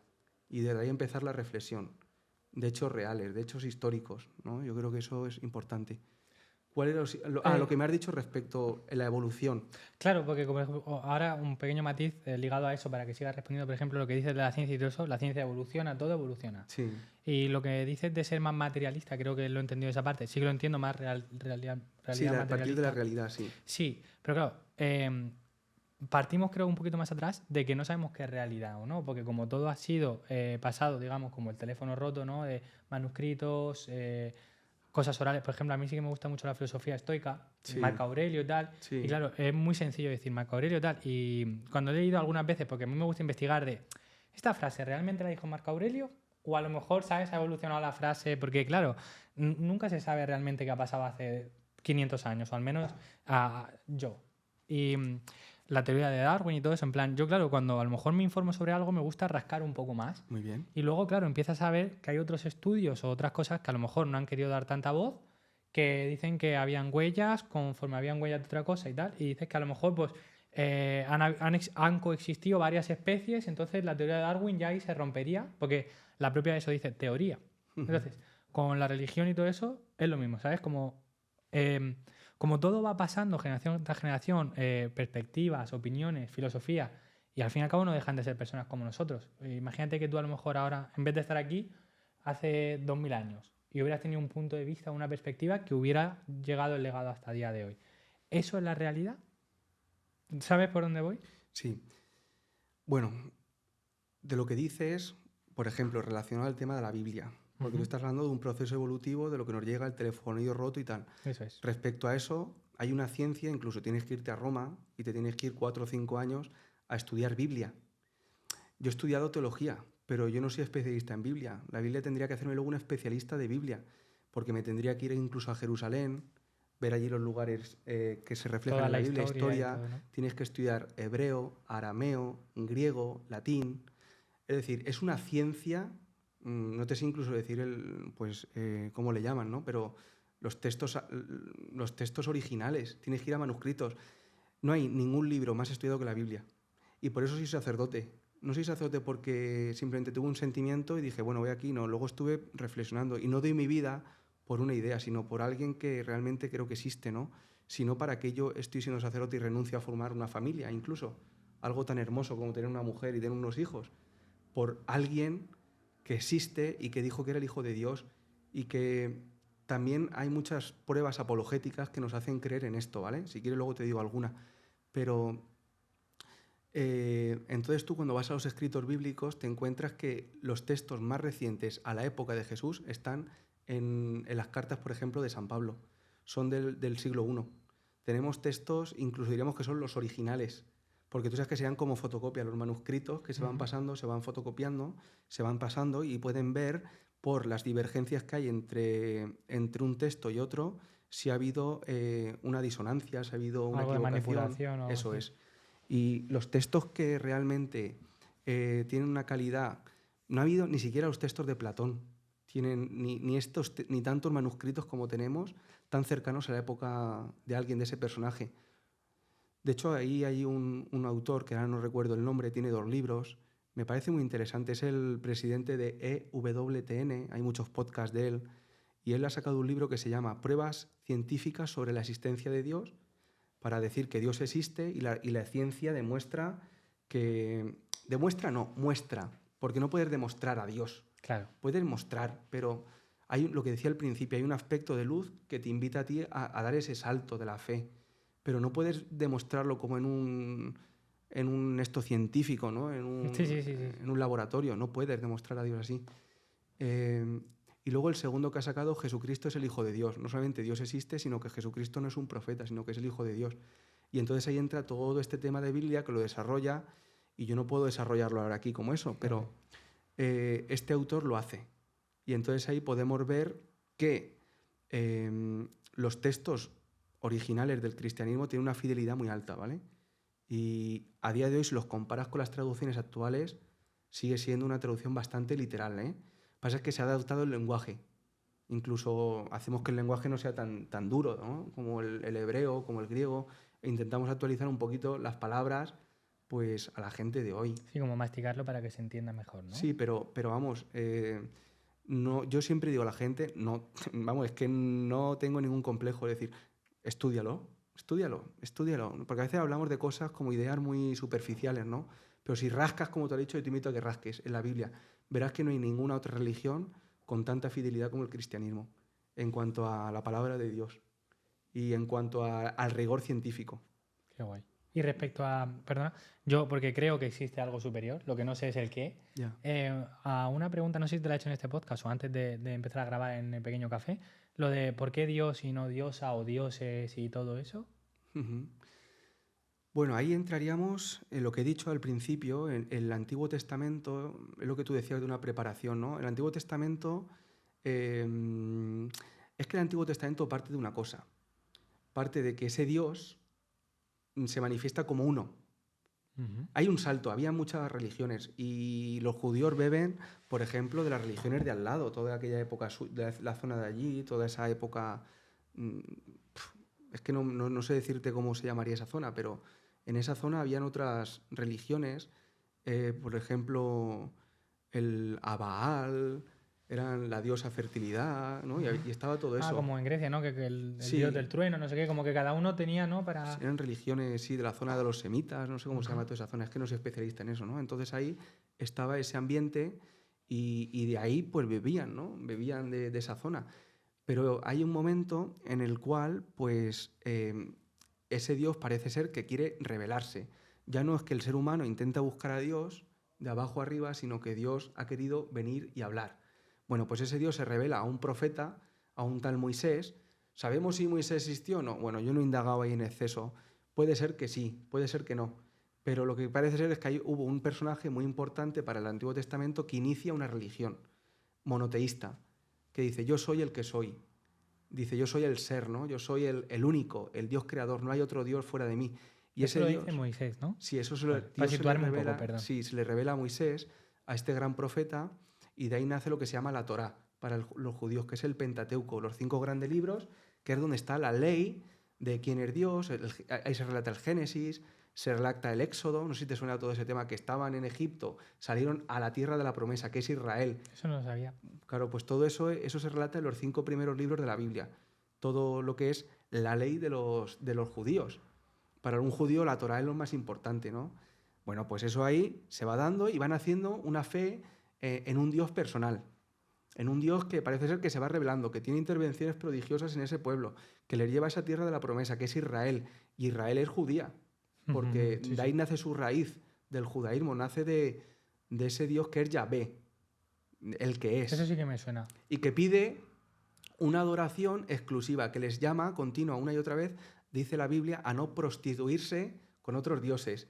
y desde ahí empezar la reflexión de hechos reales, de hechos históricos, ¿no? Yo creo que eso es importante. ¿Cuál era lo que me has dicho respecto a la evolución? Claro, porque como ahora un pequeño matiz ligado a eso para que siga respondiendo, por ejemplo, lo que dices de la ciencia y todo eso, la ciencia evoluciona, todo evoluciona. Sí, Y lo que dices de ser más materialista, creo que lo he entendido esa parte, sí que lo entiendo más realidad sí, a partir de la materialista. realidad, sí. Sí, pero claro, partimos creo un poquito más atrás de que no sabemos qué es realidad o no, porque como todo ha sido pasado, digamos, como el teléfono roto, ¿no? De manuscritos, cosas orales. Por ejemplo, a mí sí que me gusta mucho la filosofía estoica, Sí. Marco Aurelio y tal. Sí. Y claro, es muy sencillo decir Marco Aurelio y tal. Y cuando he leído algunas veces, porque a mí me gusta investigar de, ¿esta frase realmente la dijo Marco Aurelio? O a lo mejor, ¿sabes? Ha evolucionado la frase, porque claro, nunca se sabe realmente qué ha pasado hace 500 años, o al menos yo. Y la teoría de Darwin y todo eso, en plan, yo claro, cuando a lo mejor me informo sobre algo me gusta rascar un poco más. Muy bien. Y luego, claro, empiezas a ver que hay otros estudios o otras cosas que a lo mejor no han querido dar tanta voz, que dicen que habían huellas, conforme habían huellas de otra cosa y tal, y dices que a lo mejor pues han coexistido varias especies, entonces la teoría de Darwin ya ahí se rompería, porque la propia de eso dice teoría. Entonces, con la religión y todo eso es lo mismo, ¿sabes? Como todo va pasando generación tras generación, perspectivas, opiniones, filosofía, y al fin y al cabo no dejan de ser personas como nosotros. Imagínate que tú a lo mejor ahora, en vez de estar aquí hace 2000 años, y hubieras tenido un punto de vista, una perspectiva que hubiera llegado el legado hasta el día de hoy. ¿Eso es la realidad? ¿Sabes por dónde voy? Sí. Bueno, de lo que dices, por ejemplo, relacionado al tema de la Biblia, porque tú estás hablando de un proceso evolutivo de lo que nos llega el telefonillo roto y tal. Eso es. Respecto a eso, hay una ciencia, incluso tienes que irte a Roma y te tienes que ir 4 o 5 años a estudiar Biblia. Yo he estudiado teología, pero yo no soy especialista en Biblia. La Biblia tendría que hacerme luego un especialista de Biblia, porque me tendría que ir incluso a Jerusalén, ver allí los lugares que se reflejan Toda en la la Biblia, historia y historia. todo, ¿no? Tienes que estudiar hebreo, arameo, griego, latín. Es decir, es una ciencia, no te sé incluso decir cómo le llaman, ¿no? Pero los textos originales, tienes que ir a manuscritos. No hay ningún libro más estudiado que la Biblia. Y por eso soy sacerdote. No soy sacerdote porque simplemente tuve un sentimiento y dije, bueno, voy aquí. No, luego estuve reflexionando. Y no doy mi vida por una idea, sino por alguien que realmente creo que existe, ¿no? Sino para que yo estoy siendo sacerdote y renuncio a formar una familia, incluso. Algo tan hermoso como tener una mujer y tener unos hijos. Por alguien que existe y que dijo que era el Hijo de Dios y que también hay muchas pruebas apologéticas que nos hacen creer en esto, ¿vale? Si quieres luego te digo alguna. Pero entonces tú cuando vas a los escritos bíblicos te encuentras que los textos más recientes a la época de Jesús están en las cartas, por ejemplo, de San Pablo. Son del siglo I. Tenemos textos, incluso diríamos que son los originales, porque tú sabes que sean como fotocopias, los manuscritos que se van pasando, se van fotocopiando, se van pasando y pueden ver por las divergencias que hay entre un texto y otro si ha habido una disonancia, si ha habido una Algo de equivocación. manipulación o algo Eso así. es. Y los textos que realmente tienen una calidad... No ha habido ni siquiera los textos de Platón. Tienen ni tantos manuscritos como tenemos tan cercanos a la época de alguien, de ese personaje. De hecho, ahí hay un autor, que ahora no recuerdo el nombre, tiene 2 libros. Me parece muy interesante. Es el presidente de EWTN. Hay muchos podcasts de él. Y él ha sacado un libro que se llama Pruebas científicas sobre la existencia de Dios, para decir que Dios existe y la ciencia demuestra que... Demuestra no, muestra, porque no puedes demostrar a Dios. Claro. Puedes mostrar, pero hay lo que decía al principio, hay un aspecto de luz que te invita a ti a dar ese salto de la fe, pero no puedes demostrarlo como en un esto científico, ¿no? En un laboratorio, no puedes demostrar a Dios así. Y luego el segundo que ha sacado, Jesucristo es el Hijo de Dios. No solamente Dios existe, sino que Jesucristo no es un profeta, sino que es el Hijo de Dios. Y entonces ahí entra todo este tema de Biblia que lo desarrolla, y yo no puedo desarrollarlo ahora aquí como eso, pero este autor lo hace. Y entonces ahí podemos ver que los textos originales del cristianismo tienen una fidelidad muy alta, ¿vale? Y a día de hoy, si los comparas con las traducciones actuales, sigue siendo una traducción bastante literal, ¿eh? Pasa que se ha adaptado el lenguaje. Incluso hacemos que el lenguaje no sea tan duro, ¿no? Como el hebreo, como el griego. E intentamos actualizar un poquito las palabras pues, a la gente de hoy. Sí, como masticarlo para que se entienda mejor, ¿no? Sí, pero vamos, no, yo siempre digo a la gente, no, vamos, es que no tengo ningún complejo de decir, estúdialo, porque a veces hablamos de cosas como ideas muy superficiales, ¿no? Pero si rascas, como te he dicho, yo te invito a que rasques en la Biblia, verás que no hay ninguna otra religión con tanta fidelidad como el cristianismo, en cuanto a la palabra de Dios y en cuanto al rigor científico. Qué guay. Y respecto a, perdona, yo porque creo que existe algo superior, lo que no sé es el qué. Ya. A una pregunta, no sé si te la he hecho en este podcast o antes de empezar a grabar en el pequeño café, lo de por qué Dios y no diosa o dioses y todo eso. Ujú. Bueno, ahí entraríamos en lo que he dicho al principio, en el Antiguo Testamento, es lo que tú decías de una preparación, ¿no? El Antiguo Testamento, es que el Antiguo Testamento parte de una cosa, parte de que ese Dios se manifiesta como uno. Hay un salto, había muchas religiones y los judíos beben, por ejemplo, de las religiones de al lado, toda aquella época, de la zona de allí, toda esa época, es que no sé decirte cómo se llamaría esa zona, pero en esa zona habían otras religiones, por ejemplo, el Abaal, eran la diosa fertilidad, ¿no? Y estaba todo eso. Como en Grecia, ¿no? Que el Sí. dios del trueno, no sé qué, como que cada uno tenía, ¿no? Para... Eran religiones, sí, de la zona de los semitas, no sé cómo se llama toda esa zona, es que no soy especialista en eso, ¿no? Entonces ahí estaba ese ambiente y de ahí pues bebían, ¿no? Bebían de esa zona. Pero hay un momento en el cual pues ese Dios parece ser que quiere revelarse. Ya no es que el ser humano intenta buscar a Dios de abajo arriba, sino que Dios ha querido venir y hablar. Bueno, pues ese Dios se revela a un profeta, a un tal Moisés. ¿Sabemos si Moisés existió o no? Bueno, yo no he indagado ahí en exceso. Puede ser que sí, puede ser que no. Pero lo que parece ser es que hubo un personaje muy importante para el Antiguo Testamento que inicia una religión monoteísta, que dice, yo soy el que soy. Dice, yo soy el ser, ¿no? Yo soy el único, el Dios creador, no hay otro Dios fuera de mí. Y eso ese lo Dios, dice Moisés, ¿no? sí, eso Vale, para situarme un poco, perdón. sí, se le revela a Moisés, a este gran profeta, y de ahí nace lo que se llama la Torá para los judíos, que es el Pentateuco, los 5 grandes libros, que es donde está la ley de quién es Dios, ahí se relata el Génesis, se relata el Éxodo, no sé si te suena todo ese tema, que estaban en Egipto, salieron a la tierra de la promesa, que es Israel. Eso no lo sabía. Claro, pues todo eso se relata en los 5 primeros libros de la Biblia, todo lo que es la ley de los judíos. Para un judío la Torá es lo más importante, ¿no? Bueno, pues eso ahí se va dando y van haciendo una fe en un Dios personal, en un Dios que parece ser que se va revelando, que tiene intervenciones prodigiosas en ese pueblo, que les lleva a esa tierra de la promesa, que es Israel. Y Israel es judía, porque de ahí nace su raíz del judaísmo, nace de ese Dios que es Yahvé, el que es. Eso sí que me suena. Y que pide una adoración exclusiva, que les llama continua una y otra vez, dice la Biblia, a no prostituirse con otros dioses,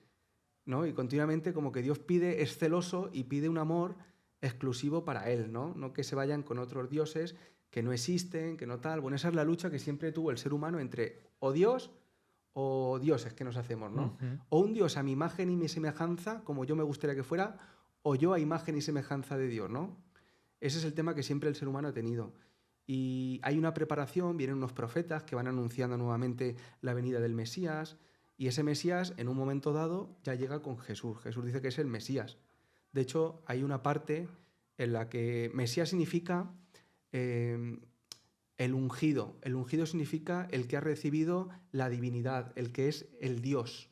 ¿no? Y continuamente como que Dios pide, es celoso y pide un amor exclusivo para él, ¿no? No que se vayan con otros dioses que no existen, que no tal. Bueno, esa es la lucha que siempre tuvo el ser humano entre o Dios o dioses que nos hacemos, ¿no? O un Dios a mi imagen y mi semejanza, como yo me gustaría que fuera, o yo a imagen y semejanza de Dios, ¿no? Ese es el tema que siempre el ser humano ha tenido. Y hay una preparación, vienen unos profetas que van anunciando nuevamente la venida del Mesías, y ese Mesías en un momento dado ya llega con Jesús. Jesús dice que es el Mesías. De hecho, hay una parte en la que Mesías significa el ungido. El ungido significa el que ha recibido la divinidad, el que es el Dios.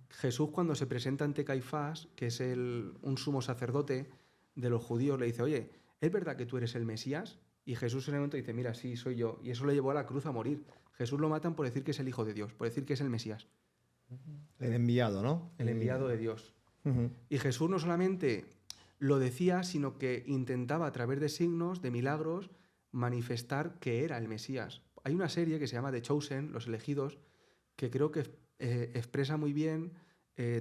Jesús, cuando se presenta ante Caifás, que es un sumo sacerdote de los judíos, le dice, oye, ¿es verdad que tú eres el Mesías? Y Jesús en el momento dice, mira, sí, soy yo. Y eso le llevó a la cruz a morir. Jesús lo matan por decir que es el Hijo de Dios, por decir que es el Mesías. El enviado, ¿no? El enviado de Dios. Y Jesús no solamente lo decía, sino que intentaba a través de signos, de milagros, manifestar que era el Mesías. Hay una serie que se llama The Chosen, Los Elegidos, que creo que expresa muy bien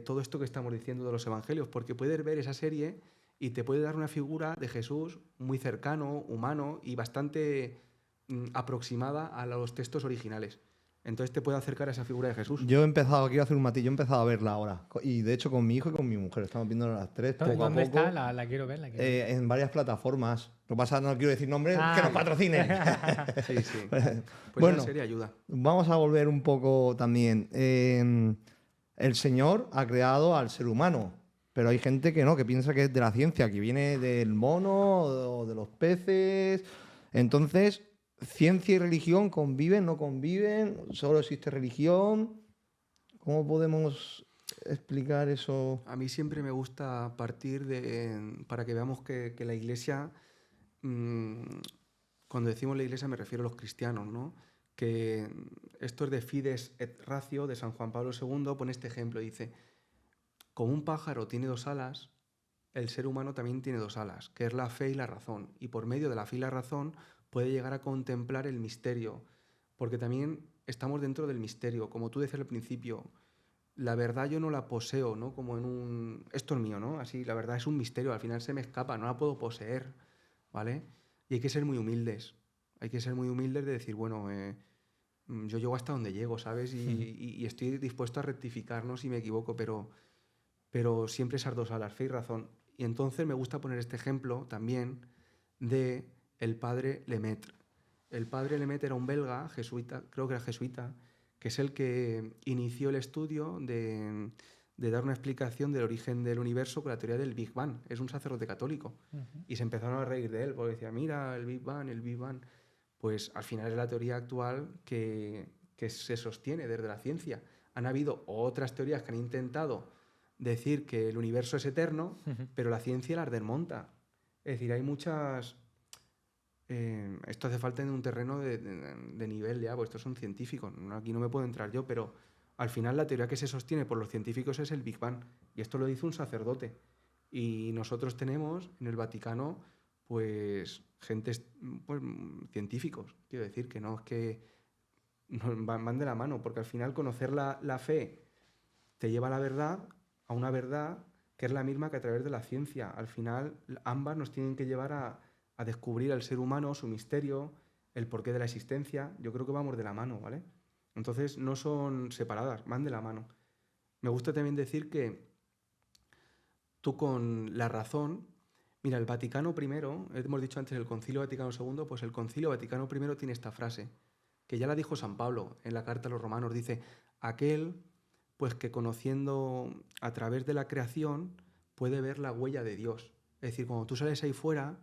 todo esto que estamos diciendo de los evangelios, porque puedes ver esa serie y te puede dar una figura de Jesús muy cercano, humano y bastante aproximada a los textos originales. Entonces te puede acercar a esa figura de Jesús. Yo he empezado, quiero hacer un matiz, yo he empezado a verla ahora. Y de hecho con mi hijo y con mi mujer, estamos viendo las tres poco a poco. ¿Dónde está? La quiero ver. En varias plataformas. Lo que pasa, no quiero decir nombres, Ah. que nos patrocinen. Sí, sí. Pues Bueno. en serio ayuda. Vamos a volver un poco también. El Señor ha creado al ser humano, pero hay gente que no, que piensa que es de la ciencia, que viene del mono o de los peces. Entonces, ¿ciencia y religión conviven, no conviven? ¿Solo existe religión? ¿Cómo podemos explicar eso? A mí siempre me gusta partir para que veamos que la Iglesia, cuando decimos la Iglesia me refiero a los cristianos, ¿no? Que esto es de Fides et Ratio, de San Juan Pablo II, pone este ejemplo, dice, como un pájaro tiene dos alas, el ser humano también tiene dos alas, que es la fe y la razón, y por medio de la fe y la razón puede llegar a contemplar el misterio, porque también estamos dentro del misterio, como tú decías al principio, la verdad yo no la poseo, ¿no? Como en un... Esto es mío, ¿no? Así, la verdad es un misterio, al final se me escapa, no la puedo poseer, ¿vale? Y hay que ser muy humildes. Hay que ser muy humildes de decir, bueno, yo llego hasta donde llego, ¿sabes? Y estoy dispuesto a rectificarnos si me equivoco, pero siempre esas dos alas, fe y razón. Y entonces me gusta poner este ejemplo también de el padre Lemaitre. El padre Lemaitre era un belga, jesuita, creo que era jesuita, que es el que inició el estudio de dar una explicación del origen del universo con la teoría del Big Bang. Es un sacerdote católico. Y se empezaron a reír de él, porque decía, mira, el Big Bang, el Big Bang. Pues al final es la teoría actual que se sostiene desde la ciencia. Han habido otras teorías que han intentado decir que el universo es eterno, pero la ciencia las desmonta. Es decir, hay muchas... esto hace falta en un terreno de nivel ya, pues estos son científicos, aquí no me puedo entrar yo, pero al final la teoría que se sostiene por los científicos es el Big Bang, y esto lo dice un sacerdote. Y nosotros tenemos en el Vaticano, pues, pues, científicos, quiero decir, que no es que van de la mano, porque al final conocer la fe te lleva a la verdad, a una verdad que es la misma que a través de la ciencia. Al final, ambas nos tienen que llevar a descubrir al ser humano, su misterio, el porqué de la existencia. Yo creo que vamos de la mano, ¿vale? Entonces no son separadas, van de la mano. Me gusta también decir que tú con la razón... Mira, el Vaticano I, hemos dicho antes el Concilio Vaticano II, pues el Concilio Vaticano I tiene esta frase, que ya la dijo San Pablo en la carta a los romanos, dice, aquel pues que conociendo a través de la creación puede ver la huella de Dios. Es decir, cuando tú sales ahí fuera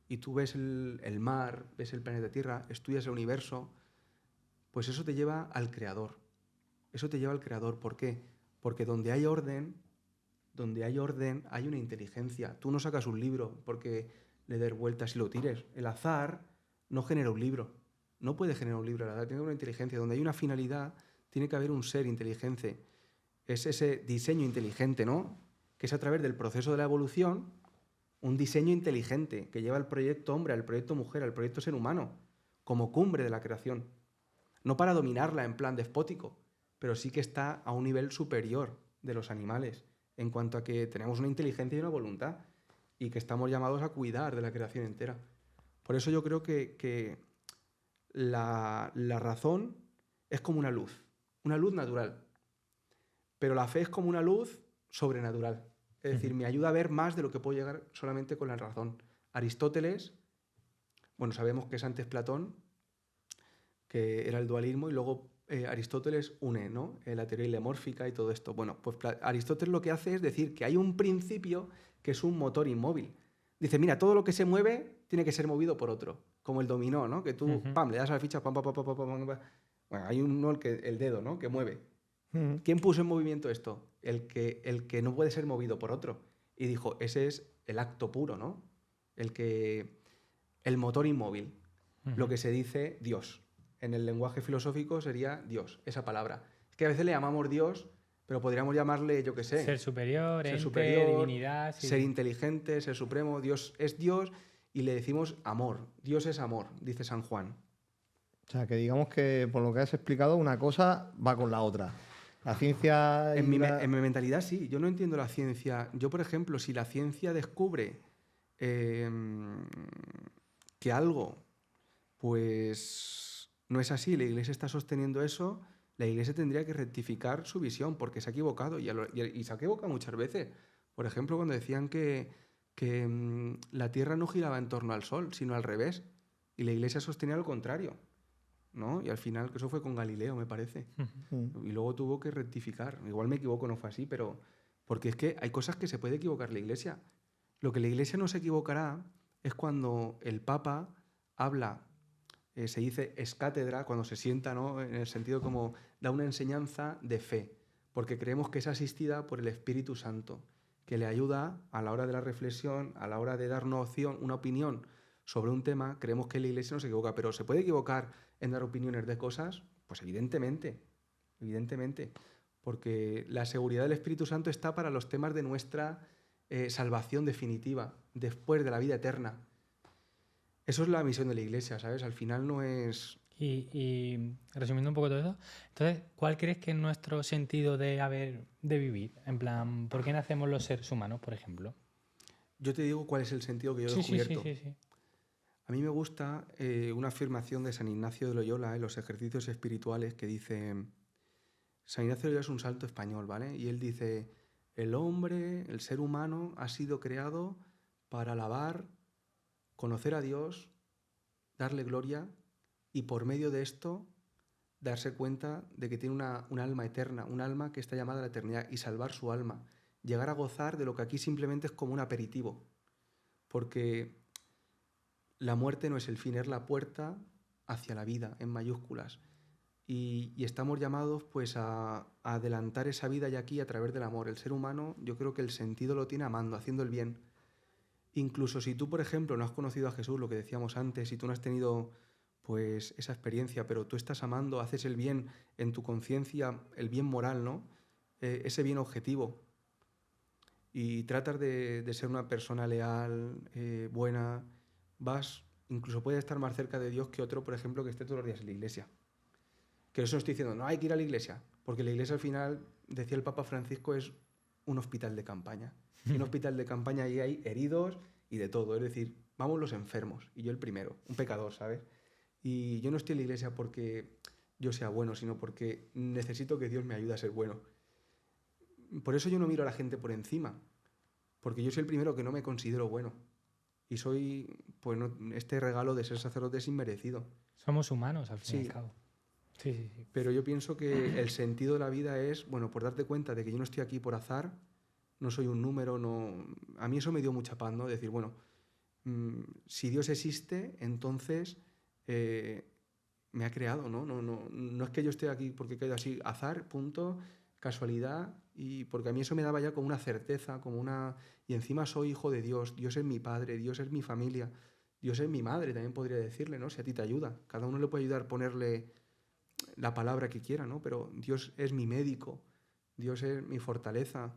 y tú ves el mar, ves el planeta Tierra, estudias el universo, pues eso te lleva al Creador. Eso te lleva al Creador. ¿Por qué? Porque donde hay orden hay una inteligencia. Tú no sacas un libro porque le des vueltas y lo tires. El azar no genera un libro. No puede generar un libro. El azar tiene una inteligencia. Donde hay una finalidad, tiene que haber un ser inteligente. Es ese diseño inteligente, ¿no? Que es a través del proceso de la evolución, un diseño inteligente que lleva al proyecto hombre, al proyecto mujer, al proyecto ser humano, como cumbre de la creación. No para dominarla en plan despótico, pero sí que está a un nivel superior de los animales, en cuanto a que tenemos una inteligencia y una voluntad, y que estamos llamados a cuidar de la creación entera. Por eso yo creo que la razón es como una luz natural, pero la fe es como una luz sobrenatural. Es decir, me ayuda a ver más de lo que puedo llegar solamente con la razón. Aristóteles, bueno, sabemos que es antes Platón, que era el dualismo, y luego Aristóteles une, ¿no? La teoría hilemórfica y todo esto. Bueno, pues Aristóteles lo que hace es decir que hay un principio que es un motor inmóvil. Dice, mira, todo lo que se mueve tiene que ser movido por otro, como el dominó, ¿no? Que tú, pam, le das a la ficha, pam, pam, pam, pam, pam, pam, pam. Bueno, hay uno, el dedo, ¿no? Que mueve. ¿Quién puso en movimiento esto? El que no puede ser movido por otro. Y dijo, ese es el acto puro, ¿no? El motor inmóvil. Lo que se dice Dios. En el lenguaje filosófico sería Dios, esa palabra. Es que a veces le llamamos Dios, pero podríamos llamarle, yo qué sé. Ser superior, ser ente, superior, divinidad. Sí. Ser inteligente, ser supremo. Dios es Dios y le decimos amor. Dios es amor, dice San Juan. O sea, que digamos que por lo que has explicado, una cosa va con la otra. La ciencia... En mi mentalidad sí, yo no entiendo la ciencia. Yo, por ejemplo, si la ciencia descubre que algo, pues no es así, la Iglesia está sosteniendo eso, la Iglesia tendría que rectificar su visión porque se ha equivocado y se ha equivocado muchas veces. Por ejemplo, cuando decían que que la Tierra no giraba en torno al Sol, sino al revés. Y la Iglesia sostenía lo contrario, ¿no? Y al final, que eso fue con Galileo, me parece. Y luego tuvo que rectificar. Igual me equivoco, no fue así, pero... Porque es que hay cosas que se puede equivocar la Iglesia. Lo que la Iglesia no se equivocará es cuando el Papa habla, se dice ex cátedra, cuando se sienta, ¿no? En el sentido como da una enseñanza de fe, porque creemos que es asistida por el Espíritu Santo, que le ayuda a la hora de la reflexión, a la hora de dar una opinión sobre un tema. Creemos que la Iglesia no se equivoca, pero ¿se puede equivocar en dar opiniones de cosas? Pues evidentemente, porque la seguridad del Espíritu Santo está para los temas de nuestra salvación definitiva, después de la vida eterna. Eso es la misión de la Iglesia, ¿sabes? Al final no es... Y resumiendo un poco todo eso, entonces, ¿cuál crees que es nuestro sentido de vivir? En plan, ¿por qué nacemos los seres humanos, por ejemplo? Yo te digo cuál es el sentido que yo he descubierto. Sí. A mí me gusta una afirmación de San Ignacio de Loyola en los ejercicios espirituales que dice... San Ignacio de Loyola es un santo español, ¿vale? Y él dice, el hombre, el ser humano, ha sido creado para alabar, conocer a Dios, darle gloria y por medio de esto darse cuenta de que tiene un alma eterna, un alma que está llamada a la eternidad y salvar su alma, llegar a gozar de lo que aquí simplemente es como un aperitivo, porque la muerte no es el fin, es la puerta hacia la vida, en mayúsculas, y estamos llamados pues a adelantar esa vida ya aquí a través del amor. El ser humano, yo creo que el sentido lo tiene amando, haciendo el bien. Incluso si tú, por ejemplo, no has conocido a Jesús, lo que decíamos antes, si tú no has tenido pues esa experiencia, pero tú estás amando, haces el bien en tu conciencia, el bien moral, ¿no? Ese bien objetivo. Y tratas de ser una persona leal, buena, incluso puedes estar más cerca de Dios que otro, por ejemplo, que esté todos los días en la iglesia. Que eso no estoy diciendo, no hay que ir a la iglesia, porque la iglesia al final, decía el Papa Francisco, es un hospital de campaña. Y en un hospital de campaña ahí hay heridos y de todo, es decir, vamos los enfermos, y yo el primero, un pecador, ¿sabes? Y yo no estoy en la iglesia porque yo sea bueno, sino porque necesito que Dios me ayude a ser bueno. Por eso yo no miro a la gente por encima, porque yo soy el primero que no me considero bueno. Y soy, pues, este regalo de ser sacerdote es inmerecido. Somos humanos, al fin y al cabo. Sí. Pero yo pienso que el sentido de la vida es, bueno, por darte cuenta de que yo no estoy aquí por azar, no soy un número, no... A mí eso me dio mucha paz, ¿no? Decir, bueno, si Dios existe, entonces me ha creado, ¿no? No es que yo esté aquí porque he caído así, azar, punto, casualidad, y porque a mí eso me daba ya como una certeza, como una... Y encima soy hijo de Dios, Dios es mi padre, Dios es mi familia, Dios es mi madre, también podría decirle, ¿no? Si a ti te ayuda. Cada uno le puede ayudar a ponerle la palabra que quiera, ¿no? Pero Dios es mi médico, Dios es mi fortaleza,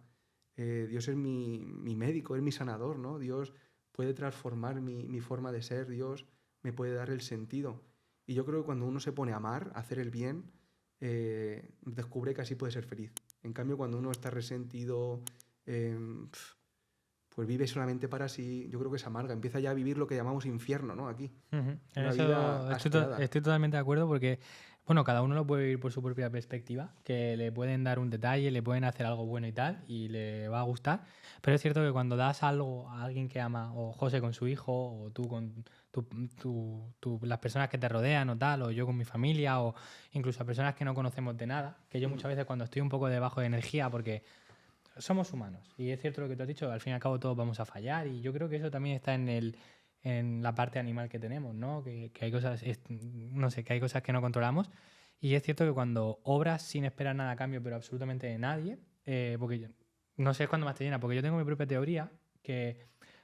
Dios es mi médico, es mi sanador, ¿no? Dios puede transformar mi forma de ser, Dios me puede dar el sentido. Y yo creo que cuando uno se pone a amar, a hacer el bien, descubre que así puede ser feliz. En cambio, cuando uno está resentido, pues vive solamente para sí, yo creo que se amarga, empieza ya a vivir lo que llamamos infierno, ¿no? Aquí. En eso estoy totalmente de acuerdo porque, bueno, cada uno lo puede vivir por su propia perspectiva, que le pueden dar un detalle, le pueden hacer algo bueno y tal, y le va a gustar, pero es cierto que cuando das algo a alguien que ama, o José con su hijo, o tú con las personas que te rodean o tal, o yo con mi familia, o incluso a personas que no conocemos de nada, que yo muchas veces cuando estoy un poco debajo de energía, porque somos humanos, y es cierto lo que tú has dicho, al fin y al cabo todos vamos a fallar, y yo creo que eso también está en la parte animal que tenemos, ¿no? Que hay cosas, no sé, que hay cosas que no controlamos, y es cierto que cuando obras sin esperar nada a cambio, pero absolutamente de nadie, porque no sé cuándo más te llena, porque yo tengo mi propia teoría, que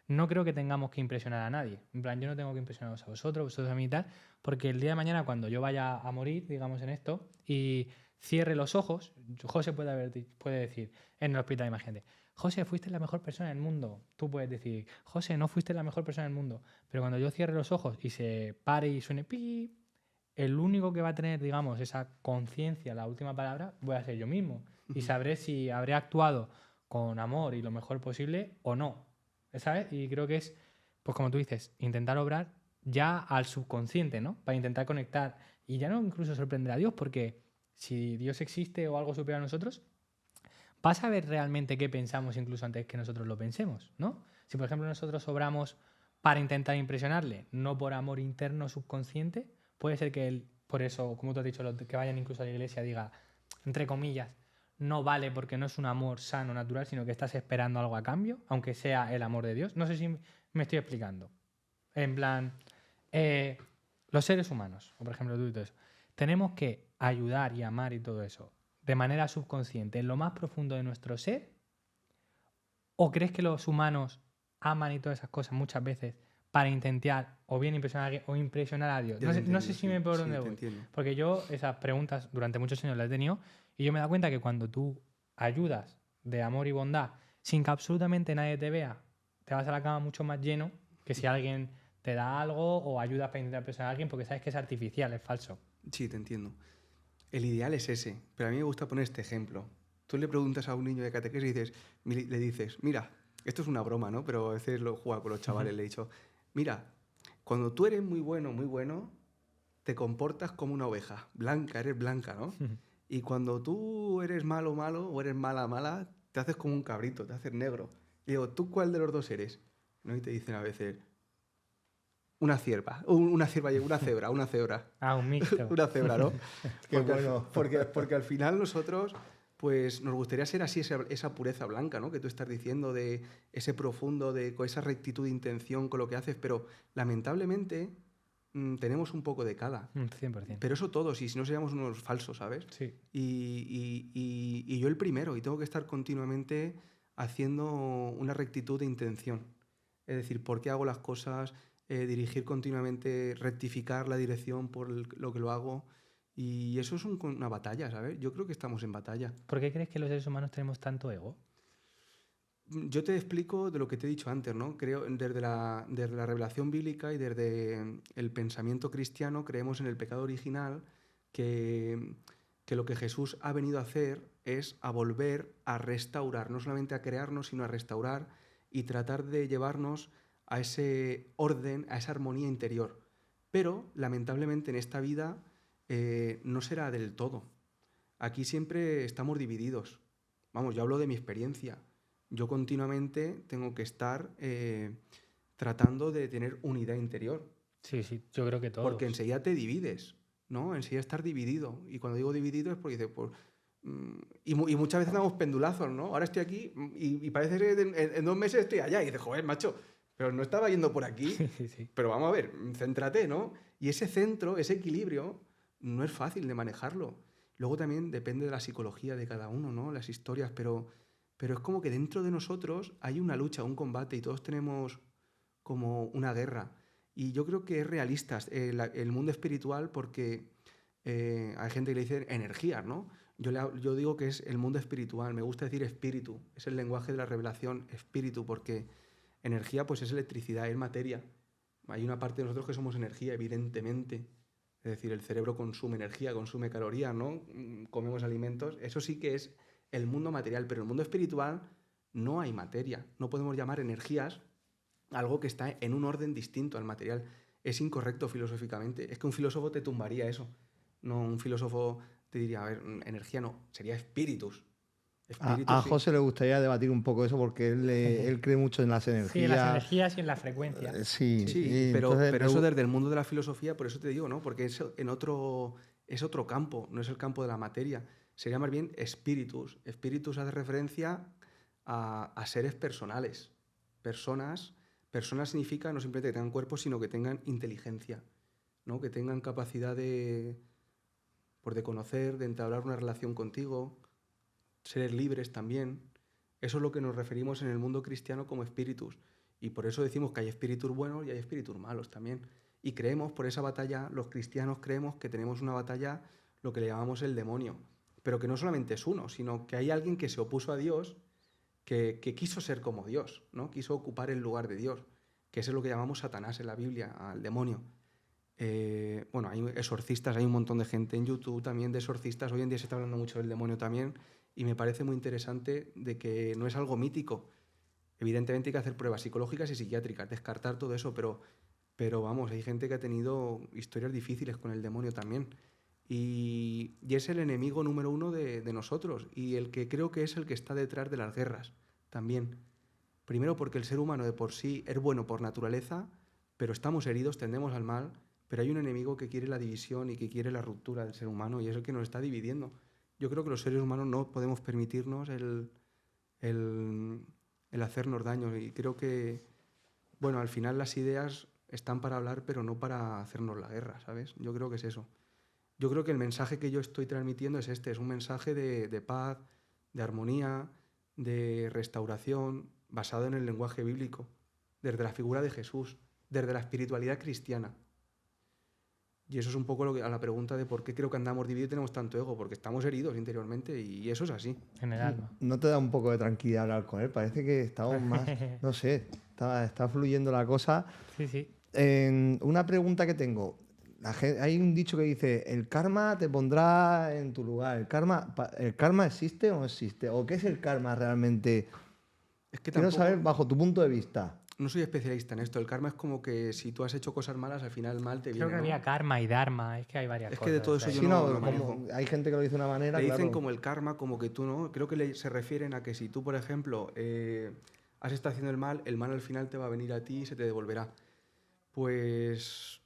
no creo que tengamos que impresionar a nadie, en plan, yo no tengo que impresionaros a vosotros a mí y tal, porque el día de mañana cuando yo vaya a morir, digamos en esto, y cierre los ojos, José puede decir en el hospital, imagínate, José, fuiste la mejor persona del mundo. Tú puedes decir, José, no fuiste la mejor persona del mundo. Pero cuando yo cierre los ojos y se pare y suene pi, el único que va a tener, digamos, esa conciencia, la última palabra, voy a ser yo mismo. Y sabré si habré actuado con amor y lo mejor posible o no. ¿Sabes? Y creo que es, pues como tú dices, intentar obrar ya al subconsciente, ¿no? Para intentar conectar. Y ya no incluso sorprender a Dios, porque si Dios existe o algo superior a nosotros, vas a ver realmente qué pensamos incluso antes que nosotros lo pensemos, ¿no? Si, por ejemplo, nosotros obramos para intentar impresionarle, no por amor interno subconsciente, puede ser que él, por eso, como tú has dicho, los que vayan incluso a la iglesia, diga, entre comillas, no vale porque no es un amor sano, natural, sino que estás esperando algo a cambio, aunque sea el amor de Dios. No sé si me estoy explicando. En plan, los seres humanos, o por ejemplo tú y todo eso, tenemos que ayudar y amar y todo eso de manera subconsciente en lo más profundo de nuestro ser. ¿O crees que los humanos aman y todas esas cosas muchas veces para intentar o bien impresionar a alguien o impresionar a Dios? Ya No te sé, entiendo, si sí. me por Sí, dónde te voy. entiendo. Porque yo esas preguntas durante muchos años las he tenido y yo me he dado cuenta que cuando tú ayudas de amor y bondad sin que absolutamente nadie te vea, te vas a la cama mucho más lleno que si alguien te da algo o ayudas para intentar impresionar a alguien porque sabes que es artificial, es falso. Sí, te entiendo. El ideal es ese, pero a mí me gusta poner este ejemplo. Tú le preguntas a un niño de catequesis y le dices, mira, esto es una broma, ¿no? Pero a veces lo juego con los chavales, le he dicho, mira, cuando tú eres muy bueno, te comportas como una oveja, blanca, eres blanca, ¿no? Y cuando tú eres malo o eres mala, te haces como un cabrito, te haces negro. Y digo, ¿tú cuál de los dos eres? ¿No? Y te dicen a veces, una cierva, una cebra, una cebra. Ah, un mixto. Una cebra, ¿no? Qué Porque, bueno. porque al final nosotros, pues nos gustaría ser así, esa pureza blanca, ¿no? Que tú estás diciendo, de ese profundo, con esa rectitud de intención con lo que haces, pero lamentablemente tenemos un poco de cada. 100%. Pero eso todos, y si no seríamos unos falsos, ¿sabes? Sí. Y yo el primero, y tengo que estar continuamente haciendo una rectitud de intención. Es decir, ¿por qué hago las cosas? Dirigir continuamente, rectificar la dirección por lo que lo hago. Y eso es una batalla, ¿sabes? Yo creo que estamos en batalla. ¿Por qué crees que los seres humanos tenemos tanto ego? Yo te explico de lo que te he dicho antes, ¿no? Creo, desde la revelación bíblica y desde el pensamiento cristiano, creemos en el pecado original, que lo que Jesús ha venido a hacer es a volver a restaurar, no solamente a crearnos, sino a restaurar y tratar de llevarnos a ese orden, a esa armonía interior. Pero, lamentablemente, en esta vida no será del todo. Aquí siempre estamos divididos. Vamos, yo hablo de mi experiencia. Yo continuamente tengo que estar tratando de tener unidad interior. Sí, yo creo que todos. Porque enseguida te divides, ¿no? Enseguida estar dividido. Y cuando digo dividido es porque dices, pues... y muchas veces damos pendulazos, ¿no? Ahora estoy aquí y parece que en 2 meses estoy allá. Y dices, joder, macho, pero no estaba yendo por aquí. Sí. Pero vamos a ver, céntrate, ¿no? Y ese centro, ese equilibrio, no es fácil de manejarlo. Luego también depende de la psicología de cada uno, ¿no? Las historias, pero es como que dentro de nosotros hay una lucha, un combate y todos tenemos como una guerra. Y yo creo que es realista el mundo espiritual porque hay gente que le dice energías, ¿no? Yo digo que es el mundo espiritual, me gusta decir espíritu, es el lenguaje de la revelación, espíritu, porque energía pues es electricidad, es materia. Hay una parte de nosotros que somos energía, evidentemente. Es decir, el cerebro consume energía, consume calorías, ¿no? Comemos alimentos, eso sí que es el mundo material, pero en el mundo espiritual no hay materia. No podemos llamar energías algo que está en un orden distinto al material. Es incorrecto filosóficamente. Es que un filósofo te tumbaría eso. No, un filósofo te diría, a ver, energía no, sería espíritus. A Sí. José le gustaría debatir un poco eso porque él cree mucho en las energías. Sí, en las energías y en la frecuencia. Sí, pero entonces, eso desde el mundo de la filosofía, por eso te digo, ¿no? Porque es otro campo, no es el campo de la materia. Sería más bien espíritus. Espíritus hace referencia a seres personales. Personas significa no simplemente que tengan cuerpo, sino que tengan inteligencia, ¿no? Que tengan capacidad de conocer, de entablar una relación contigo, seres libres también. Eso es lo que nos referimos en el mundo cristiano como espíritus. Y por eso decimos que hay espíritus buenos y hay espíritus malos también. Y creemos, por esa batalla, los cristianos creemos que tenemos una batalla, lo que le llamamos el demonio. Pero que no solamente es uno, sino que hay alguien que se opuso a Dios, que quiso ser como Dios, ¿no? Quiso ocupar el lugar de Dios, que eso es lo que llamamos Satanás en la Biblia, al demonio. Bueno, hay exorcistas, hay un montón de gente en YouTube también de exorcistas. Hoy en día se está hablando mucho del demonio también y me parece muy interesante de que no es algo mítico. Evidentemente hay que hacer pruebas psicológicas y psiquiátricas, descartar todo eso, pero vamos, hay gente que ha tenido historias difíciles con el demonio también. Y es el enemigo número uno de nosotros y el que creo que es el que está detrás de las guerras también. Primero porque el ser humano de por sí es bueno por naturaleza, pero estamos heridos, tendemos al mal, pero hay un enemigo que quiere la división y que quiere la ruptura del ser humano y es el que nos está dividiendo. Yo creo que los seres humanos no podemos permitirnos el hacernos daño y creo que, bueno, al final las ideas están para hablar, pero no para hacernos la guerra, ¿sabes? Yo creo que es eso. Yo creo que el mensaje que yo estoy transmitiendo es este, es un mensaje de paz, de armonía, de restauración, basado en el lenguaje bíblico, desde la figura de Jesús, desde la espiritualidad cristiana. Y eso es un poco a la pregunta de por qué creo que andamos divididos y tenemos tanto ego, porque estamos heridos interiormente y eso es así. En el alma. ¿No te da un poco de tranquilidad hablar con él? Parece que estamos más, no sé, está fluyendo la cosa. Sí. Una pregunta que tengo. Hay un dicho que dice, el karma te pondrá en tu lugar. ¿El karma existe o no existe? ¿O qué es el karma realmente? Es que Quiero saber bajo tu punto de vista. No soy especialista en esto. El karma es como que si tú has hecho cosas malas, al final el mal te viene. Creo que había karma y dharma, es que hay varias cosas. Es que de todo eso yo Sí, no no, lo manejo. hay gente que lo dice de una manera. Le dicen claro. como el karma, como que tú no. Creo que se refieren a que si tú, por ejemplo, has estado haciendo el mal al final te va a venir a ti y se te devolverá. Pues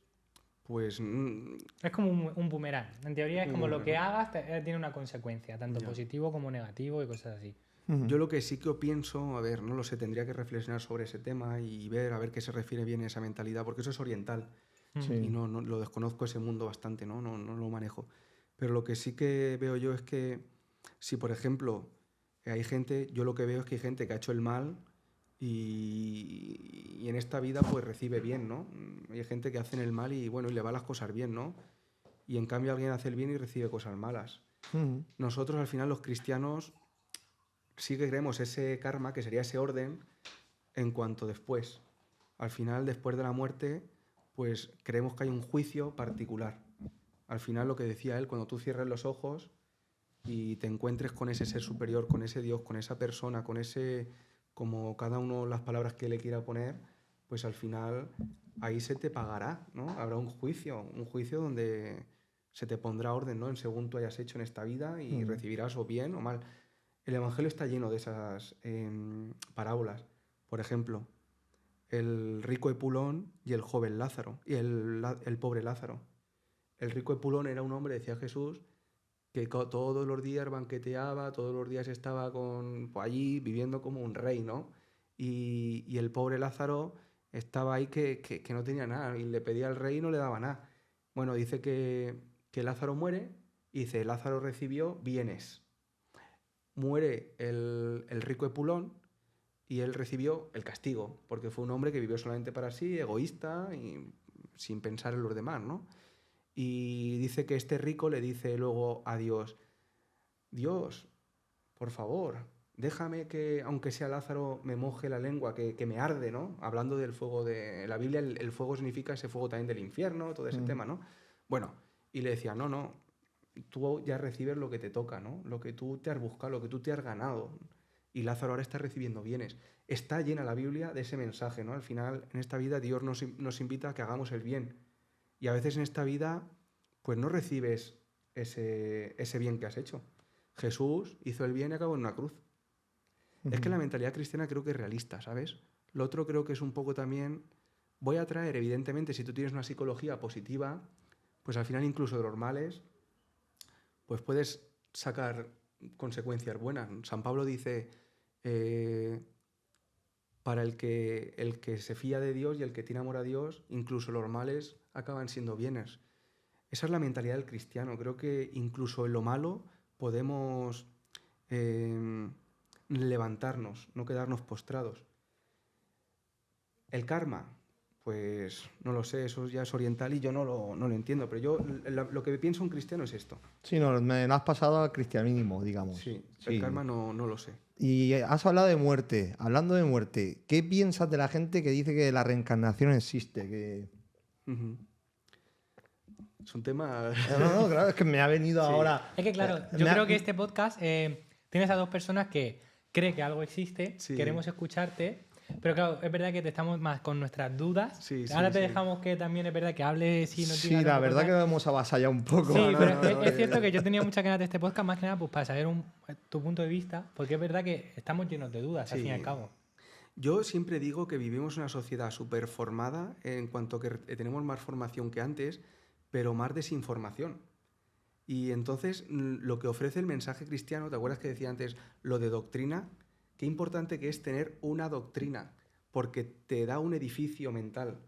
es como un boomerang. En teoría es como lo que hagas tiene una consecuencia, tanto Ya. positivo como negativo y cosas así. yo lo que sí que pienso, a ver, no lo sé, tendría que reflexionar sobre ese tema y ver a ver qué se refiere bien a esa mentalidad, porque eso es oriental Sí. y no lo desconozco ese mundo bastante, ¿no? No lo manejo. Pero lo que sí que veo yo es que si, por ejemplo, hay gente, yo lo que veo es que hay gente que ha hecho el mal y en esta vida pues recibe bien, ¿no? Hay gente que hace el mal y bueno, y le va las cosas bien, ¿no? Y en cambio alguien hace el bien y recibe cosas malas. Nosotros al final los cristianos sí que creemos ese karma, que sería ese orden, en cuanto después. Al final, después de la muerte, pues creemos que hay un juicio particular. Al final, lo que decía él, cuando tú cierres los ojos y te encuentres con ese ser superior, con ese Dios, con esa persona, con ese, como cada uno las palabras que le quiera poner, pues al final ahí se te pagará, ¿no? Habrá un juicio donde se te pondrá orden, ¿no? En según tú hayas hecho en esta vida y recibirás o bien o mal. El Evangelio está lleno de esas parábolas. Por ejemplo, el rico Epulón y el joven Lázaro, y el pobre Lázaro. El rico Epulón era un hombre, decía Jesús, que todos los días banqueteaba, todos los días estaba allí viviendo como un rey, ¿no? Y el pobre Lázaro estaba ahí que no tenía nada, y le pedía al rey y no le daba nada. Bueno, dice que Lázaro muere, y dice, Lázaro recibió bienes. Muere el rico Epulón y él recibió el castigo, porque fue un hombre que vivió solamente para sí, egoísta y sin pensar en los demás, ¿no? Y dice que este rico le dice luego a Dios, Dios, por favor, déjame que, aunque sea Lázaro, me moje la lengua, que me arde, ¿no? Hablando del fuego de... En la Biblia el fuego significa ese fuego también del infierno, todo ese tema, ¿no? Bueno, y le decía, no, tú ya recibes lo que te toca, ¿no? Lo que tú te has buscado, lo que tú te has ganado. Y Lázaro ahora está recibiendo bienes. Está llena la Biblia de ese mensaje, ¿no? Al final, en esta vida, Dios nos invita a que hagamos el bien. Y a veces en esta vida, pues no recibes ese bien que has hecho. Jesús hizo el bien y acabó en una cruz. Es que la mentalidad cristiana creo que es realista, ¿sabes? Lo otro creo que es un poco también... Voy a traer, evidentemente, si tú tienes una psicología positiva, pues al final incluso de los males, pues puedes sacar consecuencias buenas. San Pablo dice, para el que se fía de Dios y el que tiene amor a Dios, incluso los males acaban siendo bienes. Esa es la mentalidad del cristiano. Creo que incluso en lo malo podemos levantarnos, no quedarnos postrados. El karma, pues no lo sé, eso ya es oriental y yo no lo entiendo, pero yo lo que pienso un cristiano es esto. Sí, no, me lo has pasado al cristianismo, digamos. Sí, el karma no lo sé. Y has hablado de muerte. Hablando de muerte, ¿qué piensas de la gente que dice que la reencarnación existe? Es un tema... No, claro, es que me ha venido ahora... Es que claro, yo creo que este podcast tienes a dos personas que creen que algo existe, Sí. queremos escucharte Pero claro, es verdad que te estamos más con nuestras dudas. Sí, sí, Ahora te sí. dejamos que también es verdad que hables y no Sí, la verdad que lo hemos avasallado un poco. Sí, No, no, pero no, no, es cierto que yo tenía muchas ganas de este podcast, más que nada pues para saber tu punto de vista, porque es verdad que estamos llenos de dudas, al Sí. fin y al cabo. Yo siempre digo que vivimos una sociedad súper formada en cuanto que tenemos más formación que antes, pero más desinformación. Y entonces lo que ofrece el mensaje cristiano, ¿te acuerdas que decía antes lo de doctrina? Qué importante que es tener una doctrina, porque te da un edificio mental.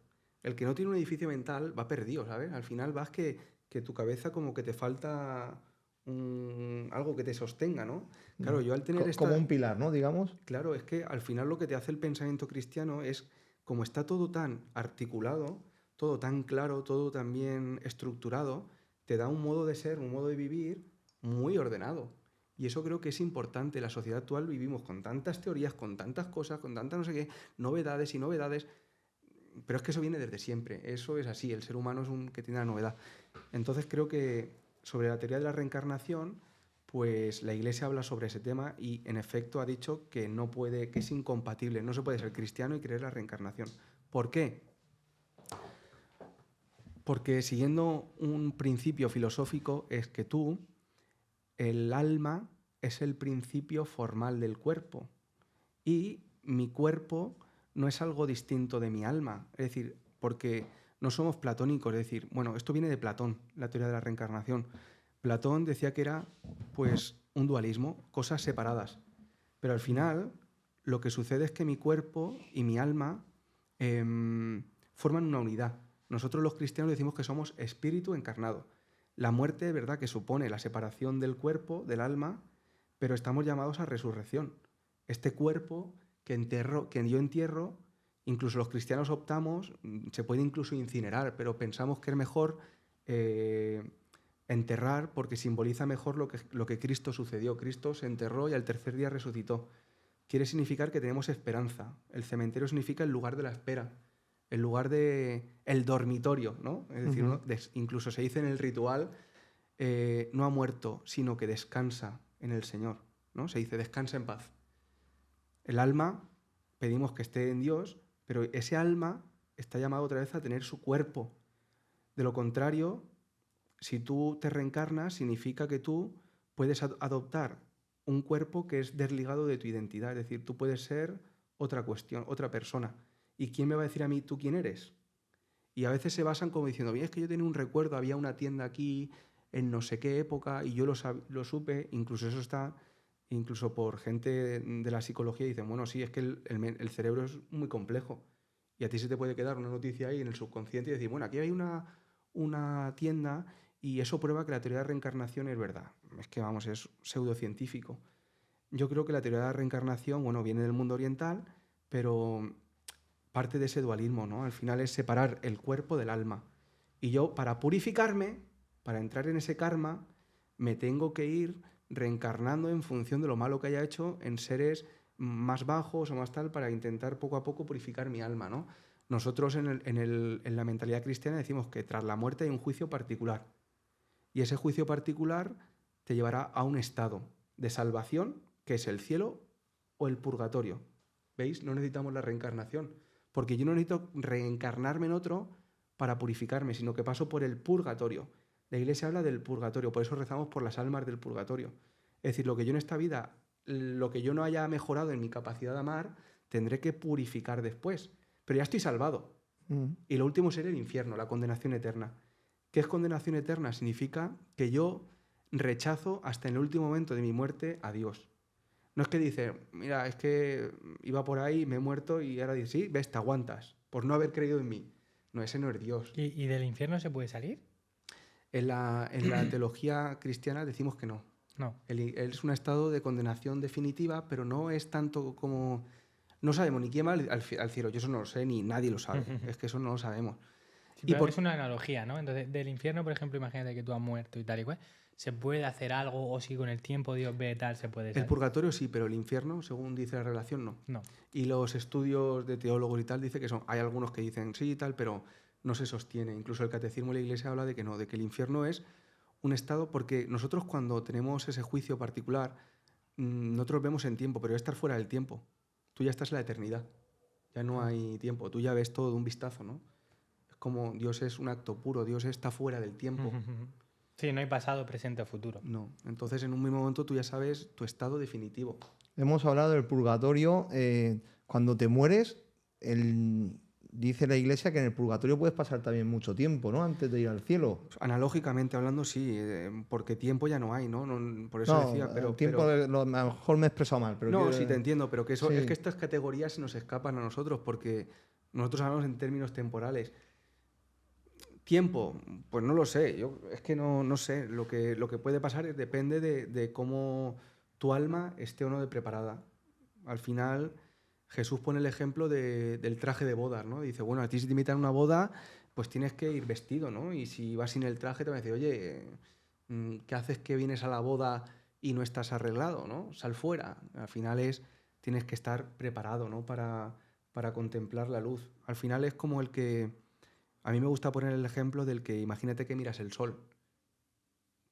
El que no tiene un edificio mental va perdido, ¿sabes? Al final vas que tu cabeza como que te falta algo que te sostenga, ¿no? Claro, yo al tener esta... Como un pilar, ¿no? Digamos. Claro, es que al final lo que te hace el pensamiento cristiano es, como está todo tan articulado, todo tan claro, todo tan bien estructurado, te da un modo de ser, un modo de vivir muy ordenado. Y eso creo que es importante. La sociedad actual vivimos con tantas teorías, con tantas cosas, con tantas no sé qué, novedades y novedades, pero es que eso viene desde siempre. Eso es así, el ser humano es un que tiene la novedad. Entonces creo que sobre la teoría de la reencarnación, pues la Iglesia habla sobre ese tema y en efecto ha dicho que no puede, que es incompatible, no se puede ser cristiano y creer la reencarnación. ¿Por qué? Porque siguiendo un principio filosófico es que el alma es el principio formal del cuerpo y mi cuerpo no es algo distinto de mi alma. Es decir, porque no somos platónicos, es decir, bueno, esto viene de Platón, la teoría de la reencarnación. Platón decía que era pues un dualismo, cosas separadas. Pero al final lo que sucede es que mi cuerpo y mi alma forman una unidad. Nosotros los cristianos decimos que somos espíritu encarnado. La muerte, verdad, que supone la separación del cuerpo, del alma, pero estamos llamados a resurrección. Este cuerpo que yo entierro, incluso los cristianos optamos, se puede incluso incinerar, pero pensamos que es mejor enterrar porque simboliza mejor lo que Cristo sucedió. Cristo se enterró y al tercer día resucitó. Quiere significar que tenemos esperanza. El cementerio significa el lugar de la espera, el lugar de el dormitorio, ¿no? Es decir, incluso se dice en el ritual, no ha muerto, sino que descansa en el Señor, ¿no? Se dice descansa en paz. El alma, pedimos que esté en Dios, pero ese alma está llamado otra vez a tener su cuerpo. De lo contrario, si tú te reencarnas, significa que tú puedes adoptar un cuerpo que es desligado de tu identidad. Es decir, tú puedes ser otra cuestión, otra persona. ¿Y quién me va a decir a mí tú quién eres? Y a veces se basan como diciendo, bien, es que yo tenía un recuerdo, había una tienda aquí en no sé qué época y yo lo supe, incluso eso está, incluso por gente de la psicología, dicen, bueno, sí, es que el cerebro es muy complejo y a ti se te puede quedar una noticia ahí en el subconsciente y decir, bueno, aquí hay una tienda y eso prueba que la teoría de reencarnación es verdad. Es que, vamos, es pseudocientífico. Yo creo que la teoría de la reencarnación, bueno, viene del mundo oriental, pero parte de ese dualismo, ¿no? Al final es separar el cuerpo del alma. Y yo, para purificarme, para entrar en ese karma, me tengo que ir reencarnando en función de lo malo que haya hecho en seres más bajos o más tal, para intentar poco a poco purificar mi alma, ¿no? Nosotros en la mentalidad cristiana decimos que tras la muerte hay un juicio particular. Y ese juicio particular te llevará a un estado de salvación, que es el cielo o el purgatorio. ¿Veis? No necesitamos la reencarnación. Porque yo no necesito reencarnarme en otro para purificarme, sino que paso por el purgatorio. La Iglesia habla del purgatorio, por eso rezamos por las almas del purgatorio. Es decir, lo que yo en esta vida, lo que yo no haya mejorado en mi capacidad de amar, tendré que purificar después. Pero ya estoy salvado. Y lo último sería el infierno, la condenación eterna. ¿Qué es condenación eterna? Significa que yo rechazo hasta en el último momento de mi muerte a Dios. No es que dice, mira, es que iba por ahí, me he muerto y ahora dice, sí, ves, te aguantas por no haber creído en mí. No, ese no es Dios. ¿Y del infierno se puede salir? En la teología cristiana decimos que no. No. Es un estado de condenación definitiva, pero no es tanto como... No sabemos ni quién va al cielo. Yo eso no lo sé, ni nadie lo sabe. Es que eso no lo sabemos. Sí, pero es una analogía, ¿no? Entonces, del infierno, por ejemplo, imagínate que tú has muerto y tal y cual. ¿Se puede hacer algo o si con el tiempo Dios ve tal, se puede salir? El purgatorio sí, pero el infierno, según dice la relación, no. No. Y los estudios de teólogos y tal dice que hay algunos que dicen sí y tal, pero no se sostiene. Incluso el catecismo de la Iglesia habla de que no, de que el infierno es un estado, porque nosotros cuando tenemos ese juicio particular, nosotros vemos en tiempo, pero estar fuera del tiempo. Tú ya estás en la eternidad. Ya no hay tiempo. Tú ya ves todo de un vistazo, ¿no? Es como Dios es un acto puro, Dios está fuera del tiempo. Sí, no hay pasado, presente o futuro. No. Entonces, en un mismo momento tú ya sabes tu estado definitivo. Hemos hablado del purgatorio. Cuando te mueres, dice la Iglesia que en el purgatorio puedes pasar también mucho tiempo, ¿no? Antes de ir al cielo. Analógicamente hablando, sí, porque tiempo ya no hay, ¿no? Por eso No, decía, pero... el tiempo a lo mejor me he expresado mal, pero No, sí te entiendo, pero que eso, sí. es que estas categorías se nos escapan a nosotros porque nosotros hablamos en términos temporales. Tiempo, pues no lo sé, es que no sé, lo que puede pasar depende de cómo tu alma esté o no de preparada. Al final, Jesús pone el ejemplo del traje de bodas, ¿no? Dice, bueno, a ti si te invitan a una boda, pues tienes que ir vestido, ¿no? Y si vas sin el traje, te van a decir, oye, ¿qué haces que vienes a la boda y no estás arreglado, ¿no? Sal fuera. Al final tienes que estar preparado, ¿no? Para contemplar la luz. Al final es como el que... A mí me gusta poner el ejemplo del que imagínate que miras el sol.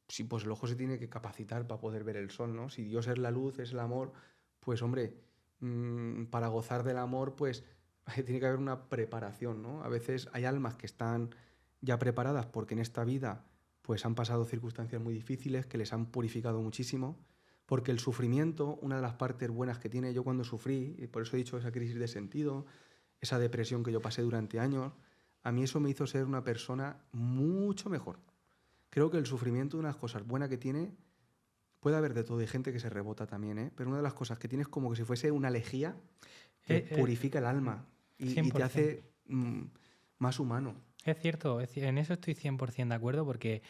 Sí, pues el ojo se tiene que capacitar para poder ver el sol, ¿no? Si Dios es la luz, es el amor, pues hombre, para gozar del amor, pues tiene que haber una preparación, ¿no? A veces hay almas que están ya preparadas porque en esta vida pues han pasado circunstancias muy difíciles que les han purificado muchísimo, porque el sufrimiento, una de las partes buenas que tiene, yo cuando sufrí, y por eso he dicho esa crisis de sentido, esa depresión que yo pasé durante años, a mí eso me hizo ser una persona mucho mejor. Creo que el sufrimiento, una de las cosas buenas que tiene, puede haber de todo, hay gente que se rebota también, ¿eh? Pero una de las cosas que tiene es como que si fuese una lejía que purifica el alma y te hace más humano. Es cierto, en eso estoy 100% de acuerdo porque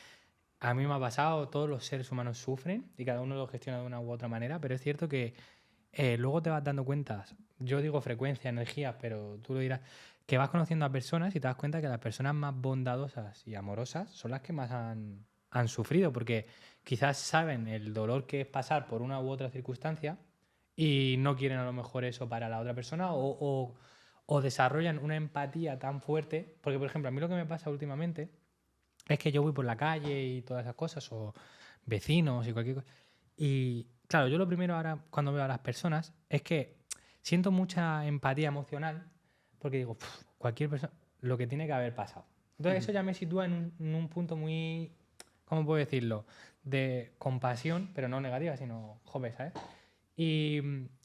a mí me ha pasado, todos los seres humanos sufren y cada uno lo gestiona de una u otra manera, pero es cierto que luego te vas dando cuenta, yo digo frecuencia, energías, pero tú lo dirás, que vas conociendo a personas y te das cuenta que las personas más bondadosas y amorosas son las que más han sufrido, porque quizás saben el dolor que es pasar por una u otra circunstancia y no quieren a lo mejor eso para la otra persona o desarrollan una empatía tan fuerte, porque por ejemplo a mí lo que me pasa últimamente es que yo voy por la calle y todas esas cosas, o vecinos y cualquier cosa, y claro, yo lo primero ahora cuando veo a las personas es que siento mucha empatía emocional porque digo, cualquier persona, lo que tiene que haber pasado. Entonces eso ya me sitúa en un punto muy, ¿cómo puedo decirlo? De compasión, pero no negativa, sino joven, ¿sabes? Y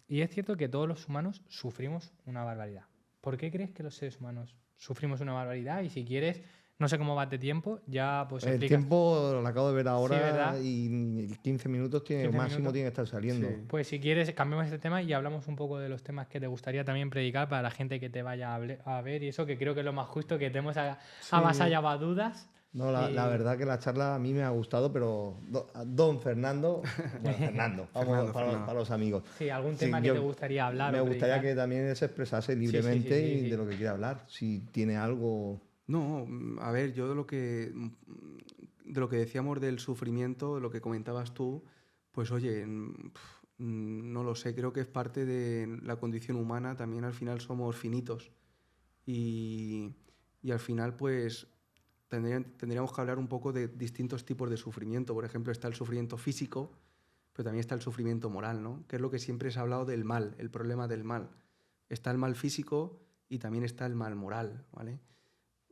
es cierto que todos los humanos sufrimos una barbaridad. ¿Por qué crees que los seres humanos sufrimos una barbaridad? Y si quieres, no sé cómo va de tiempo, ya pues El explicas. tiempo lo acabo de ver Sí, ahora ¿verdad? y 15 minutos 15 máximo minutos. tiene que estar saliendo. Sí. Pues si quieres, cambiamos este tema y hablamos un poco de los temas que te gustaría también predicar para la gente que te vaya a ver y eso, que creo que es lo más justo, que te hemos avasallado a dudas. No, la verdad que la charla a mí me ha gustado, pero don Fernando, bueno, Fernando, vamos Fernando, para, Fernando. para los amigos. Sí, algún Sí, tema que te gustaría hablar me o gustaría predicar. que también se expresase libremente sí, y sí. de lo que quiera hablar. Si tiene algo... No, a ver, yo de lo que decíamos del sufrimiento, de lo que comentabas tú, pues oye, no lo sé, creo que es parte de la condición humana, también al final somos finitos y al final pues tendríamos que hablar un poco de distintos tipos de sufrimiento. Por ejemplo, está el sufrimiento físico, pero también está el sufrimiento moral, ¿no? Que es lo que siempre se ha hablado del mal, el problema del mal. Está el mal físico y también está el mal moral, ¿vale?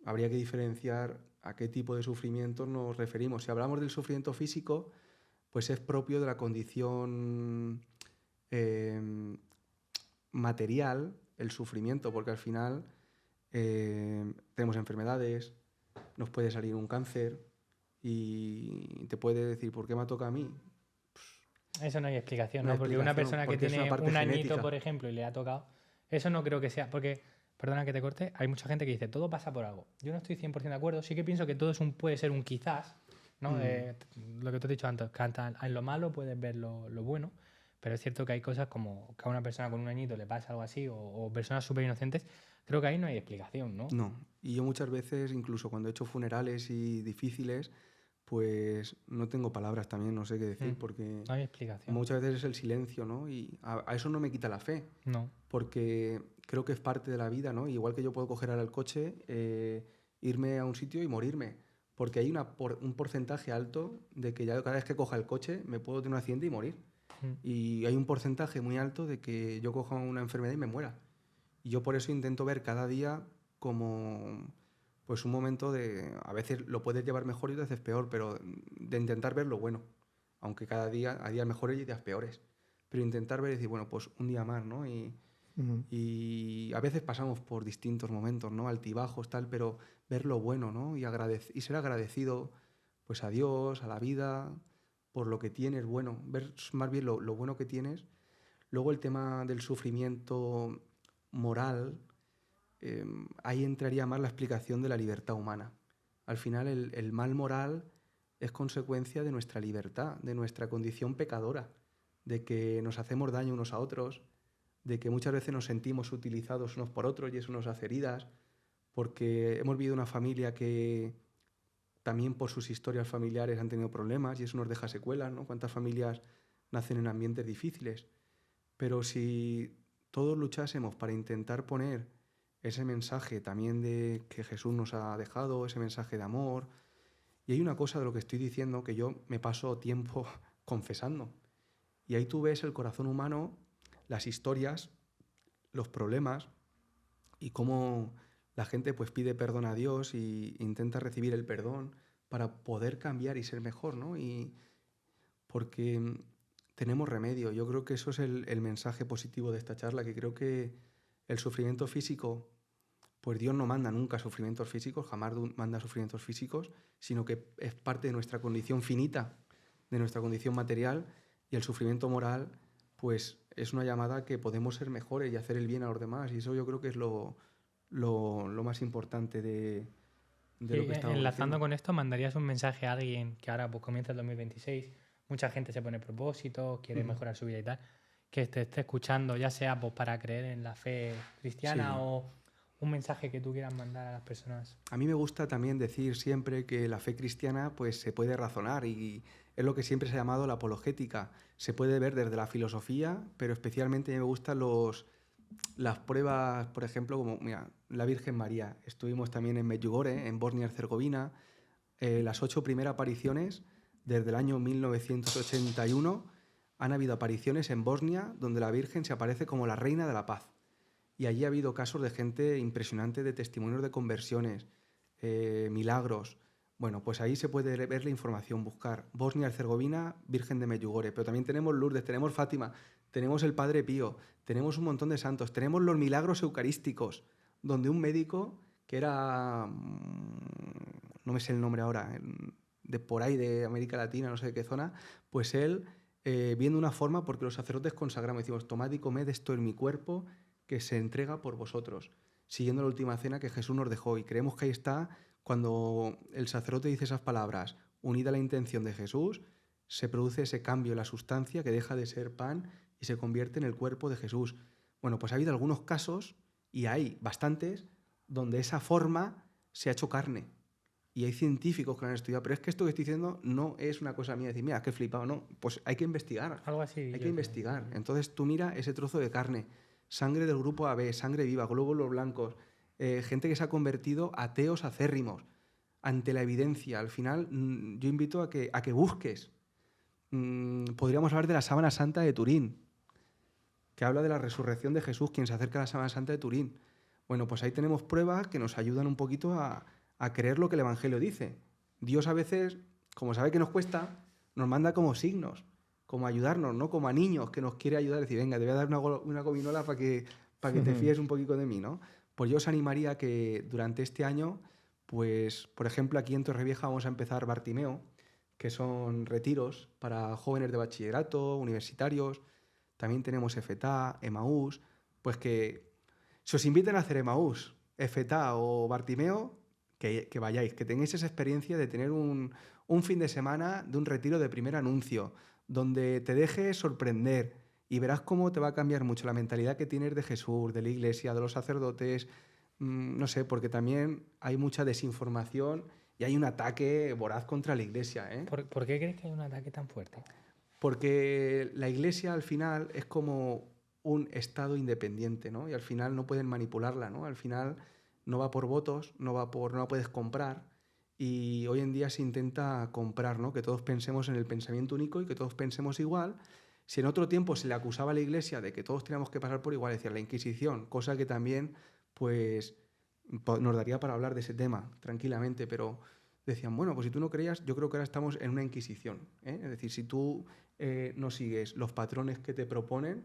Habría que diferenciar a qué tipo de sufrimiento nos referimos. Si hablamos del sufrimiento físico, pues es propio de la condición material, el sufrimiento, porque al final tenemos enfermedades, nos puede salir un cáncer y te puede decir, ¿por qué me toca a mí? Eso no hay explicación, No ¿no? hay Porque una explicación, persona que porque es una tiene parte un añito, genética. por ejemplo, y le ha tocado, eso no creo que sea, porque, perdona que te corte, hay mucha gente que dice, todo pasa por algo. Yo no estoy 100% de acuerdo, sí que pienso que todo puede ser un quizás, ¿no? Lo que tú has dicho antes, que en lo malo puedes ver lo bueno, pero es cierto que hay cosas como que a una persona con un añito le pasa algo así, o personas súper inocentes, creo que ahí no hay explicación, ¿no? No, y yo muchas veces, incluso cuando he hecho funerales y difíciles, pues no tengo palabras también, no sé qué decir, porque No hay explicación. muchas veces es el silencio, ¿no? Y a eso no me quita la fe, No. porque creo que es parte de la vida, ¿no? Igual que yo puedo coger ahora el coche, irme a un sitio y morirme, porque hay un porcentaje alto de que ya cada vez que coja el coche me puedo tener un accidente y morir. Y hay un porcentaje muy alto de que yo coja una enfermedad y me muera. Y yo por eso intento ver cada día como pues un momento de... A veces lo puedes llevar mejor y otras veces peor, pero de intentar ver lo bueno. Aunque cada día hay días mejores y días peores. Pero intentar ver y decir, bueno, pues un día más, ¿no? Y a veces pasamos por distintos momentos, ¿no? Altibajos, tal, pero ver lo bueno, ¿no? Y ser agradecido, pues a Dios, a la vida, por lo que tienes bueno. Ver más bien lo bueno que tienes. Luego el tema del sufrimiento moral, ahí entraría más la explicación de la libertad humana. Al final el mal moral es consecuencia de nuestra libertad, de nuestra condición pecadora, de que nos hacemos daño unos a otros, de que muchas veces nos sentimos utilizados unos por otros y eso nos hace heridas, porque hemos vivido una familia que también por sus historias familiares han tenido problemas y eso nos deja secuelas, ¿no? ¿Cuántas familias nacen en ambientes difíciles? Pero si todos luchásemos para intentar poner ese mensaje también de que Jesús nos ha dejado, ese mensaje de amor. Y hay una cosa de lo que estoy diciendo que yo me paso tiempo confesando. Y ahí tú ves el corazón humano, las historias, los problemas y cómo la gente pues pide perdón a Dios e intenta recibir el perdón para poder cambiar y ser mejor, ¿no? Y porque tenemos remedio. Yo creo que eso es el mensaje positivo de esta charla, que creo que el sufrimiento físico, pues Dios no manda nunca sufrimientos físicos, jamás manda sufrimientos físicos, sino que es parte de nuestra condición finita, de nuestra condición material, y el sufrimiento moral, pues es una llamada que podemos ser mejores y hacer el bien a los demás, y eso yo creo que es lo más importante de lo que estamos Enlazando diciendo. con esto, ¿mandarías un mensaje a alguien que ahora pues, comienza el 2026? Mucha gente se pone propósitos, quiere mejorar su vida y tal, que te esté escuchando, ya sea pues, para creer en la fe cristiana Sí. o un mensaje que tú quieras mandar a las personas. A mí me gusta también decir siempre que la fe cristiana pues se puede razonar y es lo que siempre se ha llamado la apologética. Se puede ver desde la filosofía, pero especialmente me gustan las pruebas, por ejemplo, como mira, la Virgen María. Estuvimos también en Medjugorje, en Bosnia y Herzegovina. Las 8 primeras apariciones desde el año 1981 han habido apariciones en Bosnia donde la Virgen se aparece como la reina de la paz. Y allí ha habido casos de gente impresionante, de testimonios de conversiones, milagros. Bueno, pues ahí se puede ver la información, buscar Bosnia-Herzegovina, Virgen de Medjugorje, pero también tenemos Lourdes, tenemos Fátima, tenemos el Padre Pío, tenemos un montón de santos, tenemos los milagros eucarísticos, donde un médico que era, no me sé el nombre ahora, de por ahí de América Latina, no sé de qué zona, pues él, viendo una forma, porque los sacerdotes consagramos, decimos, tomad y comed esto en mi cuerpo, que se entrega por vosotros, siguiendo la última cena que Jesús nos dejó. Y creemos que ahí está, cuando el sacerdote dice esas palabras, unida a la intención de Jesús, se produce ese cambio en la sustancia que deja de ser pan y se convierte en el cuerpo de Jesús. Bueno, pues ha habido algunos casos, y hay bastantes, donde esa forma se ha hecho carne. Y hay científicos que lo han estudiado, pero es que esto que estoy diciendo no es una cosa mía, decir, mira, qué flipado, no. Pues hay que investigar. Algo así. Hay que investigar. Entonces tú mira ese trozo de carne, sangre del grupo AB, sangre viva, glóbulos blancos, gente que se ha convertido ateos acérrimos ante la evidencia. Al final, yo invito a que busques. Podríamos hablar de la Sábana Santa de Turín, que habla de la resurrección de Jesús, quien se acerca a la Sábana Santa de Turín. Bueno, pues ahí tenemos pruebas que nos ayudan un poquito a creer lo que el Evangelio dice. Dios a veces, como sabe que nos cuesta, nos manda como signos, como ayudarnos, ¿no? Como a niños que nos quiere ayudar, decir, venga, te voy a dar una gominola para que te fíes un poquito de mí, ¿no? Pues yo os animaría a que durante este año, pues, por ejemplo, aquí en Torrevieja vamos a empezar Bartimeo, que son retiros para jóvenes de bachillerato, universitarios. También tenemos EFETA, Emaús, pues que si os inviten a hacer Emaús, EFETA o Bartimeo, que vayáis, que tengáis esa experiencia de tener un fin de semana de un retiro de primer anuncio, donde te dejes sorprender y verás cómo te va a cambiar mucho la mentalidad que tienes de Jesús, de la iglesia, de los sacerdotes, no sé, porque también hay mucha desinformación y hay un ataque voraz contra la iglesia, ¿eh? ¿Por qué crees que hay un ataque tan fuerte? Porque la iglesia al final es como un estado independiente, ¿no? Y al final no pueden manipularla, ¿no? Al final no va por votos, no la puedes comprar. Y hoy en día se intenta comprar, ¿no? Que todos pensemos en el pensamiento único y que todos pensemos igual. Si en otro tiempo se le acusaba a la Iglesia de que todos teníamos que pasar por igual, decía la Inquisición, cosa que también pues nos daría para hablar de ese tema tranquilamente, pero decían, bueno, pues si tú no creías, yo creo que ahora estamos en una Inquisición, ¿eh? Es decir, si tú no sigues los patrones que te proponen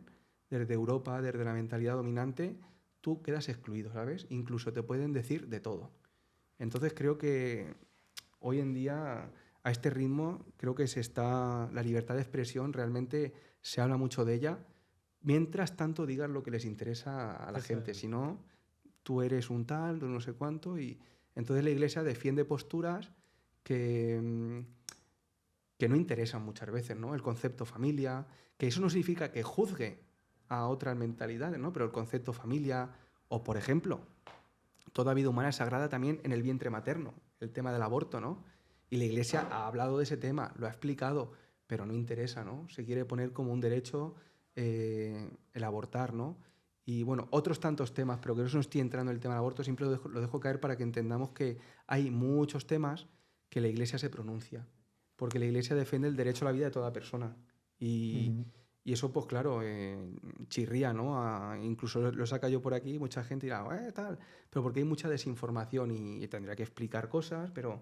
desde Europa, desde la mentalidad dominante, tú quedas excluido, ¿sabes? Incluso te pueden decir de todo. Entonces creo que hoy en día, a este ritmo, creo que la libertad de expresión realmente se habla mucho de ella, mientras tanto digas lo que les interesa a la Eso gente. es. Si no, tú eres un tal, tú no sé cuánto, y entonces la Iglesia defiende posturas que no interesan muchas veces, ¿no? El concepto familia, que eso no significa que juzgue a otras mentalidades, ¿no? Pero el concepto familia, o por ejemplo, toda vida humana es sagrada también en el vientre materno, el tema del aborto, ¿no? Y la Iglesia ha hablado de ese tema, lo ha explicado, pero no interesa, ¿no? Se quiere poner como un derecho el abortar, ¿no? Y bueno, otros tantos temas, pero que no estoy entrando en el tema del aborto, siempre lo dejo caer para que entendamos que hay muchos temas que la Iglesia se pronuncia, porque la Iglesia defiende el derecho a la vida de toda persona. Y eso, pues claro, chirría, ¿no? Incluso lo saca yo por aquí, mucha gente dirá, tal, pero porque hay mucha desinformación y tendría que explicar cosas, pero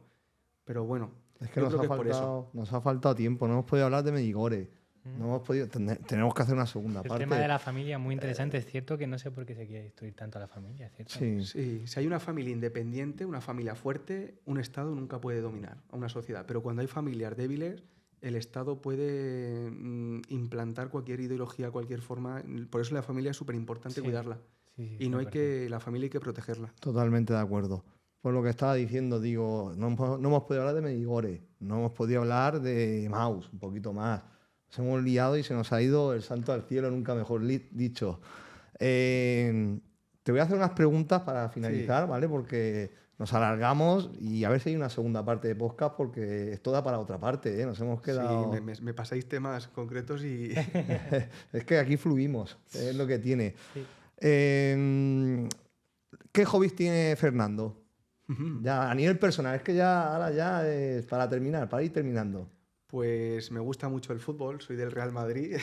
bueno, Es que yo creo que es por eso. nos ha faltado tiempo, no hemos podido hablar de Medjugorje. No hemos podido, tenemos que hacer una segunda El parte. tema de la familia es muy interesante. Es cierto que no sé por qué se quiere destruir tanto a la familia, ¿es cierto? Sí. Sí, si hay una familia independiente, una familia fuerte, un Estado nunca puede dominar a una sociedad. Pero cuando hay familias débiles, el Estado puede implantar cualquier ideología, cualquier forma. Por eso la familia es súper importante Sí. cuidarla. Sí, Y no hay la familia hay que protegerla. Totalmente de acuerdo. Por lo que estaba diciendo, digo, no hemos podido hablar de Medjugorje, no hemos podido hablar de Maus, un poquito más. Nos hemos liado y se nos ha ido el santo al cielo, nunca mejor dicho. Te voy a hacer unas preguntas para finalizar, Sí. ¿vale? Porque nos alargamos y a ver si hay una segunda parte de podcast porque esto da para otra parte, ¿eh? Nos hemos quedado... Sí, me pasáis temas concretos y... Es que aquí fluimos, es lo que tiene. Sí. ¿Qué hobbies tiene Fernando? Ya a nivel personal, es que ya ahora ya es para terminar, para ir terminando. Pues me gusta mucho el fútbol, soy del Real Madrid.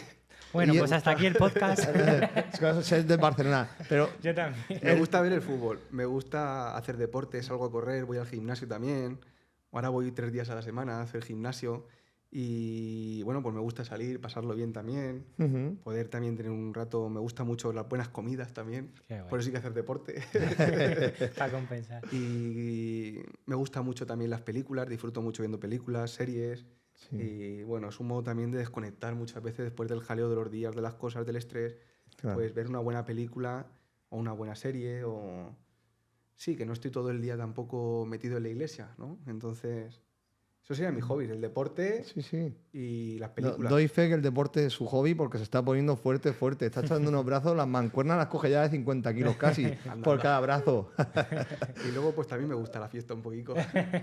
Bueno, Y- pues hasta aquí el podcast. Es que es de Barcelona, pero Yo también. Me gusta ver el fútbol, me gusta hacer deporte, salgo a correr, voy al gimnasio también. Ahora voy 3 días a la semana a hacer gimnasio. Y bueno, pues me gusta salir, pasarlo bien también. ujú, Poder también tener un rato, me gusta mucho las buenas comidas también. Qué guay. Por eso hay que hacer deporte. Para compensar. Y me gusta mucho también las películas, disfruto mucho viendo películas, series. sí, Y bueno, es un modo también de desconectar muchas veces después del jaleo de los días, de las cosas, del estrés. claro. Pues ver una buena película o una buena serie o... Sí, que no estoy todo el día tampoco metido en la iglesia, ¿no? Entonces, eso sería mi hobby, el deporte Sí, sí. y las películas. Doy fe que el deporte es su hobby porque se está poniendo fuerte, fuerte. Está echando unos brazos, las mancuernas las coge ya de 50 kilos casi por anda. cada brazo. Y luego pues también me gusta la fiesta un poquito.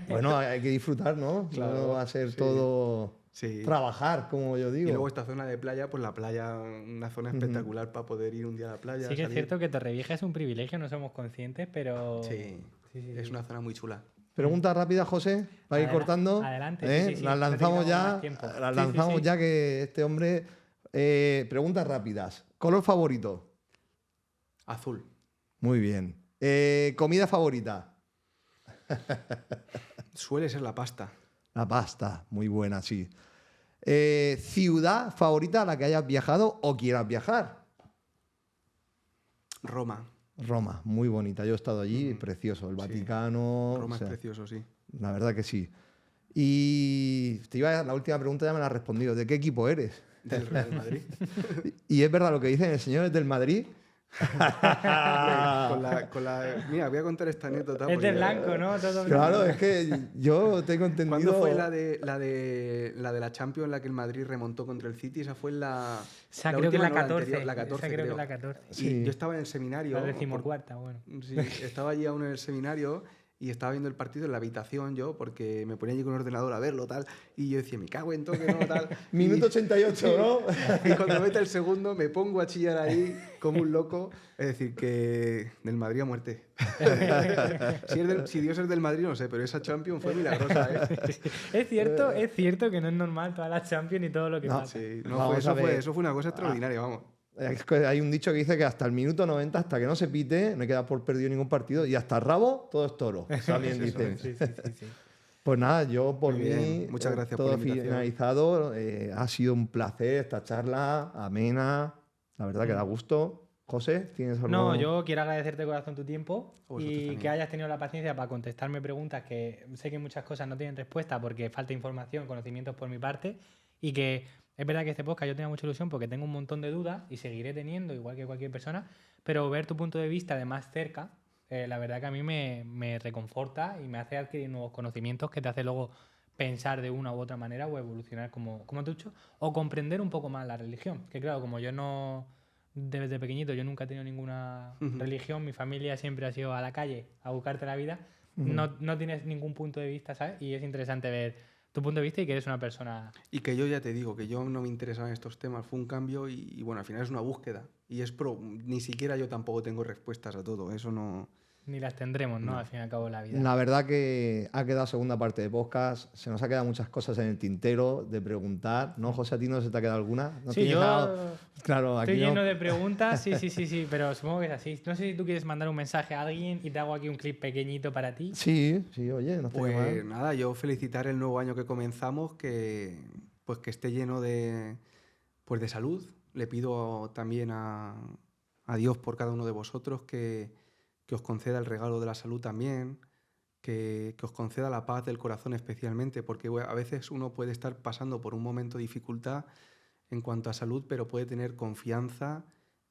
Bueno, hay que disfrutar, ¿no? Claro, No va a ser sí. todo Sí. trabajar, como yo Y digo. luego esta zona de playa, pues la playa, una zona espectacular para poder ir un día a la playa. Sí que es salir. cierto que Torrevieja es un privilegio, no somos conscientes, pero... Sí, Sí. es una zona muy chula. Pregunta rápida, José, para ir cortando. Adelante, ¿Eh? sí, sí, Las no te lanzamos quitamos ya. más tiempo. Las Sí, lanzamos sí. ya que este hombre. Preguntas rápidas. ¿Color favorito? Azul. Muy bien. ¿Comida favorita? Suele ser la pasta. La pasta, muy buena, sí. ¿Ciudad favorita a la que hayas viajado o quieras viajar? Roma. Roma, muy bonita. Yo he estado allí, precioso. El Sí. Vaticano. Roma o sea, es precioso, sí. la verdad que sí. Y la última pregunta ya me la has respondido. ¿De qué equipo eres? Del Real Madrid. Y es verdad lo que dicen, el señor es del Madrid. Mira, voy a contar esta anécdota. Es de porque- blanco, ¿no? Todo Claro, es que yo tengo entendido. ¿Cuándo fue la de la Champions en la que el Madrid remontó contra el City? Esa fue O sea, creo que última, la no, 14. anterior, la 14, Esa creo que creo. la 14. Y Sí. yo estaba en el seminario. La decimocuarta, bueno. Sí, estaba allí aún en el seminario y estaba viendo el partido en la habitación yo, porque me ponía allí con el ordenador a verlo, tal, y yo decía, me cago en todo, que no, tal. Minuto 88, ¿no? Y cuando mete el segundo me pongo a chillar ahí como un loco. Es decir, que del Madrid a muerte. Si Dios es del Madrid, no sé, pero esa Champions fue milagrosa, ¿eh? Es cierto que no es normal todas las Champions y todo lo que No, pasa. Sí, Vamos a ver. eso fue una cosa extraordinaria, vamos. Es que hay un dicho que dice que hasta el minuto 90, hasta que no se pite, no queda por perdido ningún partido, y hasta el rabo, todo es toro. También dicen. Sí. Pues nada, yo por Muy mí, bien, muchas gracias todo por la invitación. finalizado. Ha sido un placer esta charla, amena, la verdad que da gusto. José, ¿tienes algo? No, yo quiero agradecerte de corazón tu tiempo Vosotros y también. que hayas tenido la paciencia para contestarme preguntas que sé que muchas cosas no tienen respuesta porque falta información, conocimientos por mi parte y que es verdad que este podcast yo tenía mucha ilusión porque tengo un montón de dudas y seguiré teniendo, igual que cualquier persona, pero ver tu punto de vista de más cerca, la verdad que a mí me reconforta y me hace adquirir nuevos conocimientos que te hace luego pensar de una u otra manera o evolucionar como te he dicho, o comprender un poco más la religión, que claro, como yo no... Desde pequeñito yo nunca he tenido ninguna religión, mi familia siempre ha sido a la calle a buscarte la vida, no tienes ningún punto de vista, ¿sabes? Y es interesante ver tu punto de vista y que eres una persona... Y que yo ya te digo, que yo no me interesaba en estos temas, fue un cambio y bueno, al final es una búsqueda. Y ni siquiera yo tampoco tengo respuestas a todo, eso no... Ni las tendremos, ¿no? Al fin y al cabo de la vida. La verdad que ha quedado segunda parte de podcast. Se nos ha quedado muchas cosas en el tintero de preguntar. ¿No, José? ¿A ti no se te ha quedado alguna? ¿No Sí, tienes yo Claro, aquí estoy no. lleno de preguntas, sí, pero supongo que es así. No sé si tú quieres mandar un mensaje a alguien y te hago aquí un clip pequeñito para ti. Sí, oye, no estaría Pues mal. nada, yo felicitar el nuevo año que comenzamos, que esté lleno de salud. Le pido también a Dios por cada uno de vosotros que os conceda el regalo de la salud también, que os conceda la paz del corazón especialmente, porque a veces uno puede estar pasando por un momento de dificultad en cuanto a salud, pero puede tener confianza,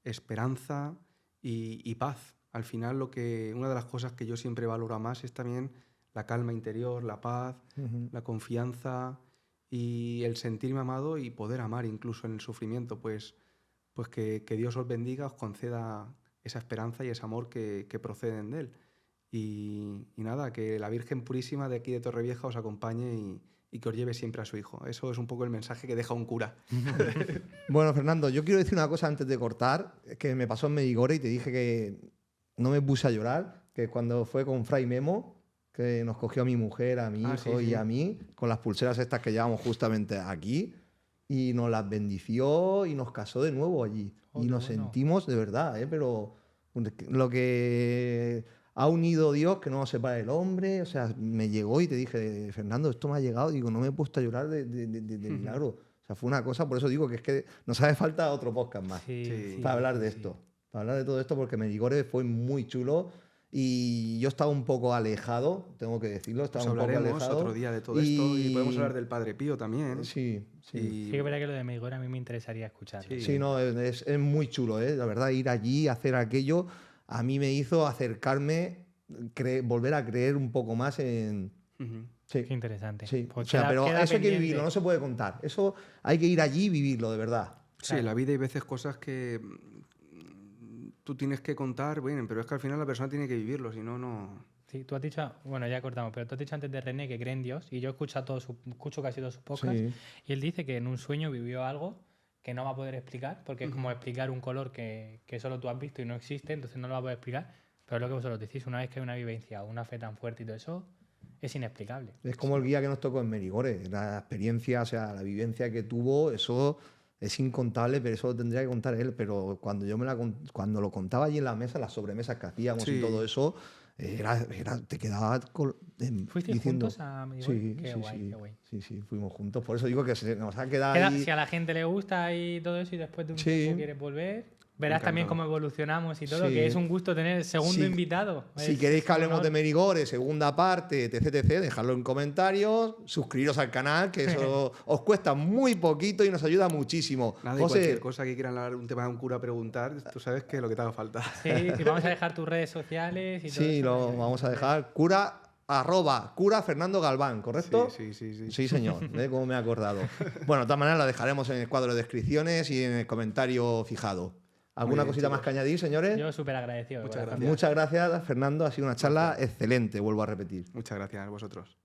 esperanza y paz. Al final, una de las cosas que yo siempre valoro más es también la calma interior, la paz, la confianza y el sentirme amado y poder amar incluso en el sufrimiento. Pues que Dios os bendiga, os conceda esa esperanza y ese amor que proceden de Él. Y nada, que la Virgen Purísima de aquí de Torrevieja os acompañe y que os lleve siempre a su hijo. Eso es un poco el mensaje que deja un cura. Bueno, Fernando, yo quiero decir una cosa antes de cortar, que me pasó en Medjugorje y te dije que no me puse a llorar, que cuando fue con Fray Memo, que nos cogió a mi mujer, a mi hijo sí. y a mí, con las pulseras estas que llevamos justamente aquí, y nos las bendició y nos casó de nuevo allí. Oh, y qué nos bueno. sentimos de verdad, pero lo que ha unido Dios, que no nos separe el hombre, o sea, me llegó y te dije, Fernando, esto me ha llegado, digo, no me he puesto a llorar de milagro. O sea, fue una cosa, por eso digo que es que nos hace falta otro podcast más Sí. para hablar de sí. esto. Para hablar de todo esto, porque Medjugorje fue muy chulo y yo estaba un poco alejado, tengo que decirlo, estaba Pues un poco hablaremos alejado. otro día de todo esto y podemos hablar del Padre Pío también. Sí. Sí que es verdad que lo de Medjugorje a mí me interesaría escucharlo. Sí. Sí, no, es muy chulo, ¿eh? La verdad, ir allí, hacer aquello, a mí me hizo acercarme, volver a creer un poco más en... Ujú. Sí, Qué interesante. sí. Pues O sea, pero queda eso hay que pendiente. vivirlo, no se puede contar. Eso hay que ir allí y vivirlo, de verdad. Sí, Claro. en la vida hay veces cosas que tú tienes que contar, bueno, pero es que al final la persona tiene que vivirlo, si no, no... Sí, tú has dicho, bueno, ya cortamos, pero tú has dicho antes de René que cree en Dios y yo escucho casi todos sus podcasts Sí. y él dice que en un sueño vivió algo que no va a poder explicar porque es como explicar un color que solo tú has visto y no existe, entonces no lo va a poder explicar, pero es lo que vosotros decís, una vez que hay una vivencia o una fe tan fuerte y todo eso, es inexplicable. Es como el guía que nos tocó en Medjugorje. La experiencia, o sea, la vivencia que tuvo, eso es incontable, pero eso lo tendría que contar él. Pero cuando cuando lo contaba allí en la mesa, las sobremesas que hacíamos y Sí. todo eso, te quedaba ¿Fuisteis diciendo... juntos a Medjugorje? Sí, Qué sí, guay, sí. qué guay. Sí, fuimos juntos. Por eso digo que se nos ha quedado Queda- ahí... si a la gente le gusta y todo eso y después de un Sí. tiempo quieres volver, verás también Encantado. cómo evolucionamos y todo, Sí. que es un gusto tener el segundo Sí. invitado. Si Es queréis que un hablemos honor. de Medjugorje, segunda parte, etc., dejadlo en comentarios, suscribiros al canal, que eso os cuesta muy poquito y nos ayuda muchísimo. Nada, y José, cualquier cosa que quieran hablar, un tema de un cura preguntar, tú sabes que lo que te haga falta. Sí, sí, vamos a dejar tus redes sociales y todo sí, eso. lo vamos a dejar. Cura Fernando Galván, ¿correcto? Sí. Sí, señor, como me he acordado. Bueno, de todas maneras la dejaremos en el cuadro de descripciones y en el comentario fijado. ¿Alguna Muy bien, cosita más chicos. que añadir, señores? Yo súper agradecido. de Muchas corazón. gracias. Muchas gracias, Fernando. Ha sido una charla excelente, vuelvo a repetir. Muchas gracias a vosotros.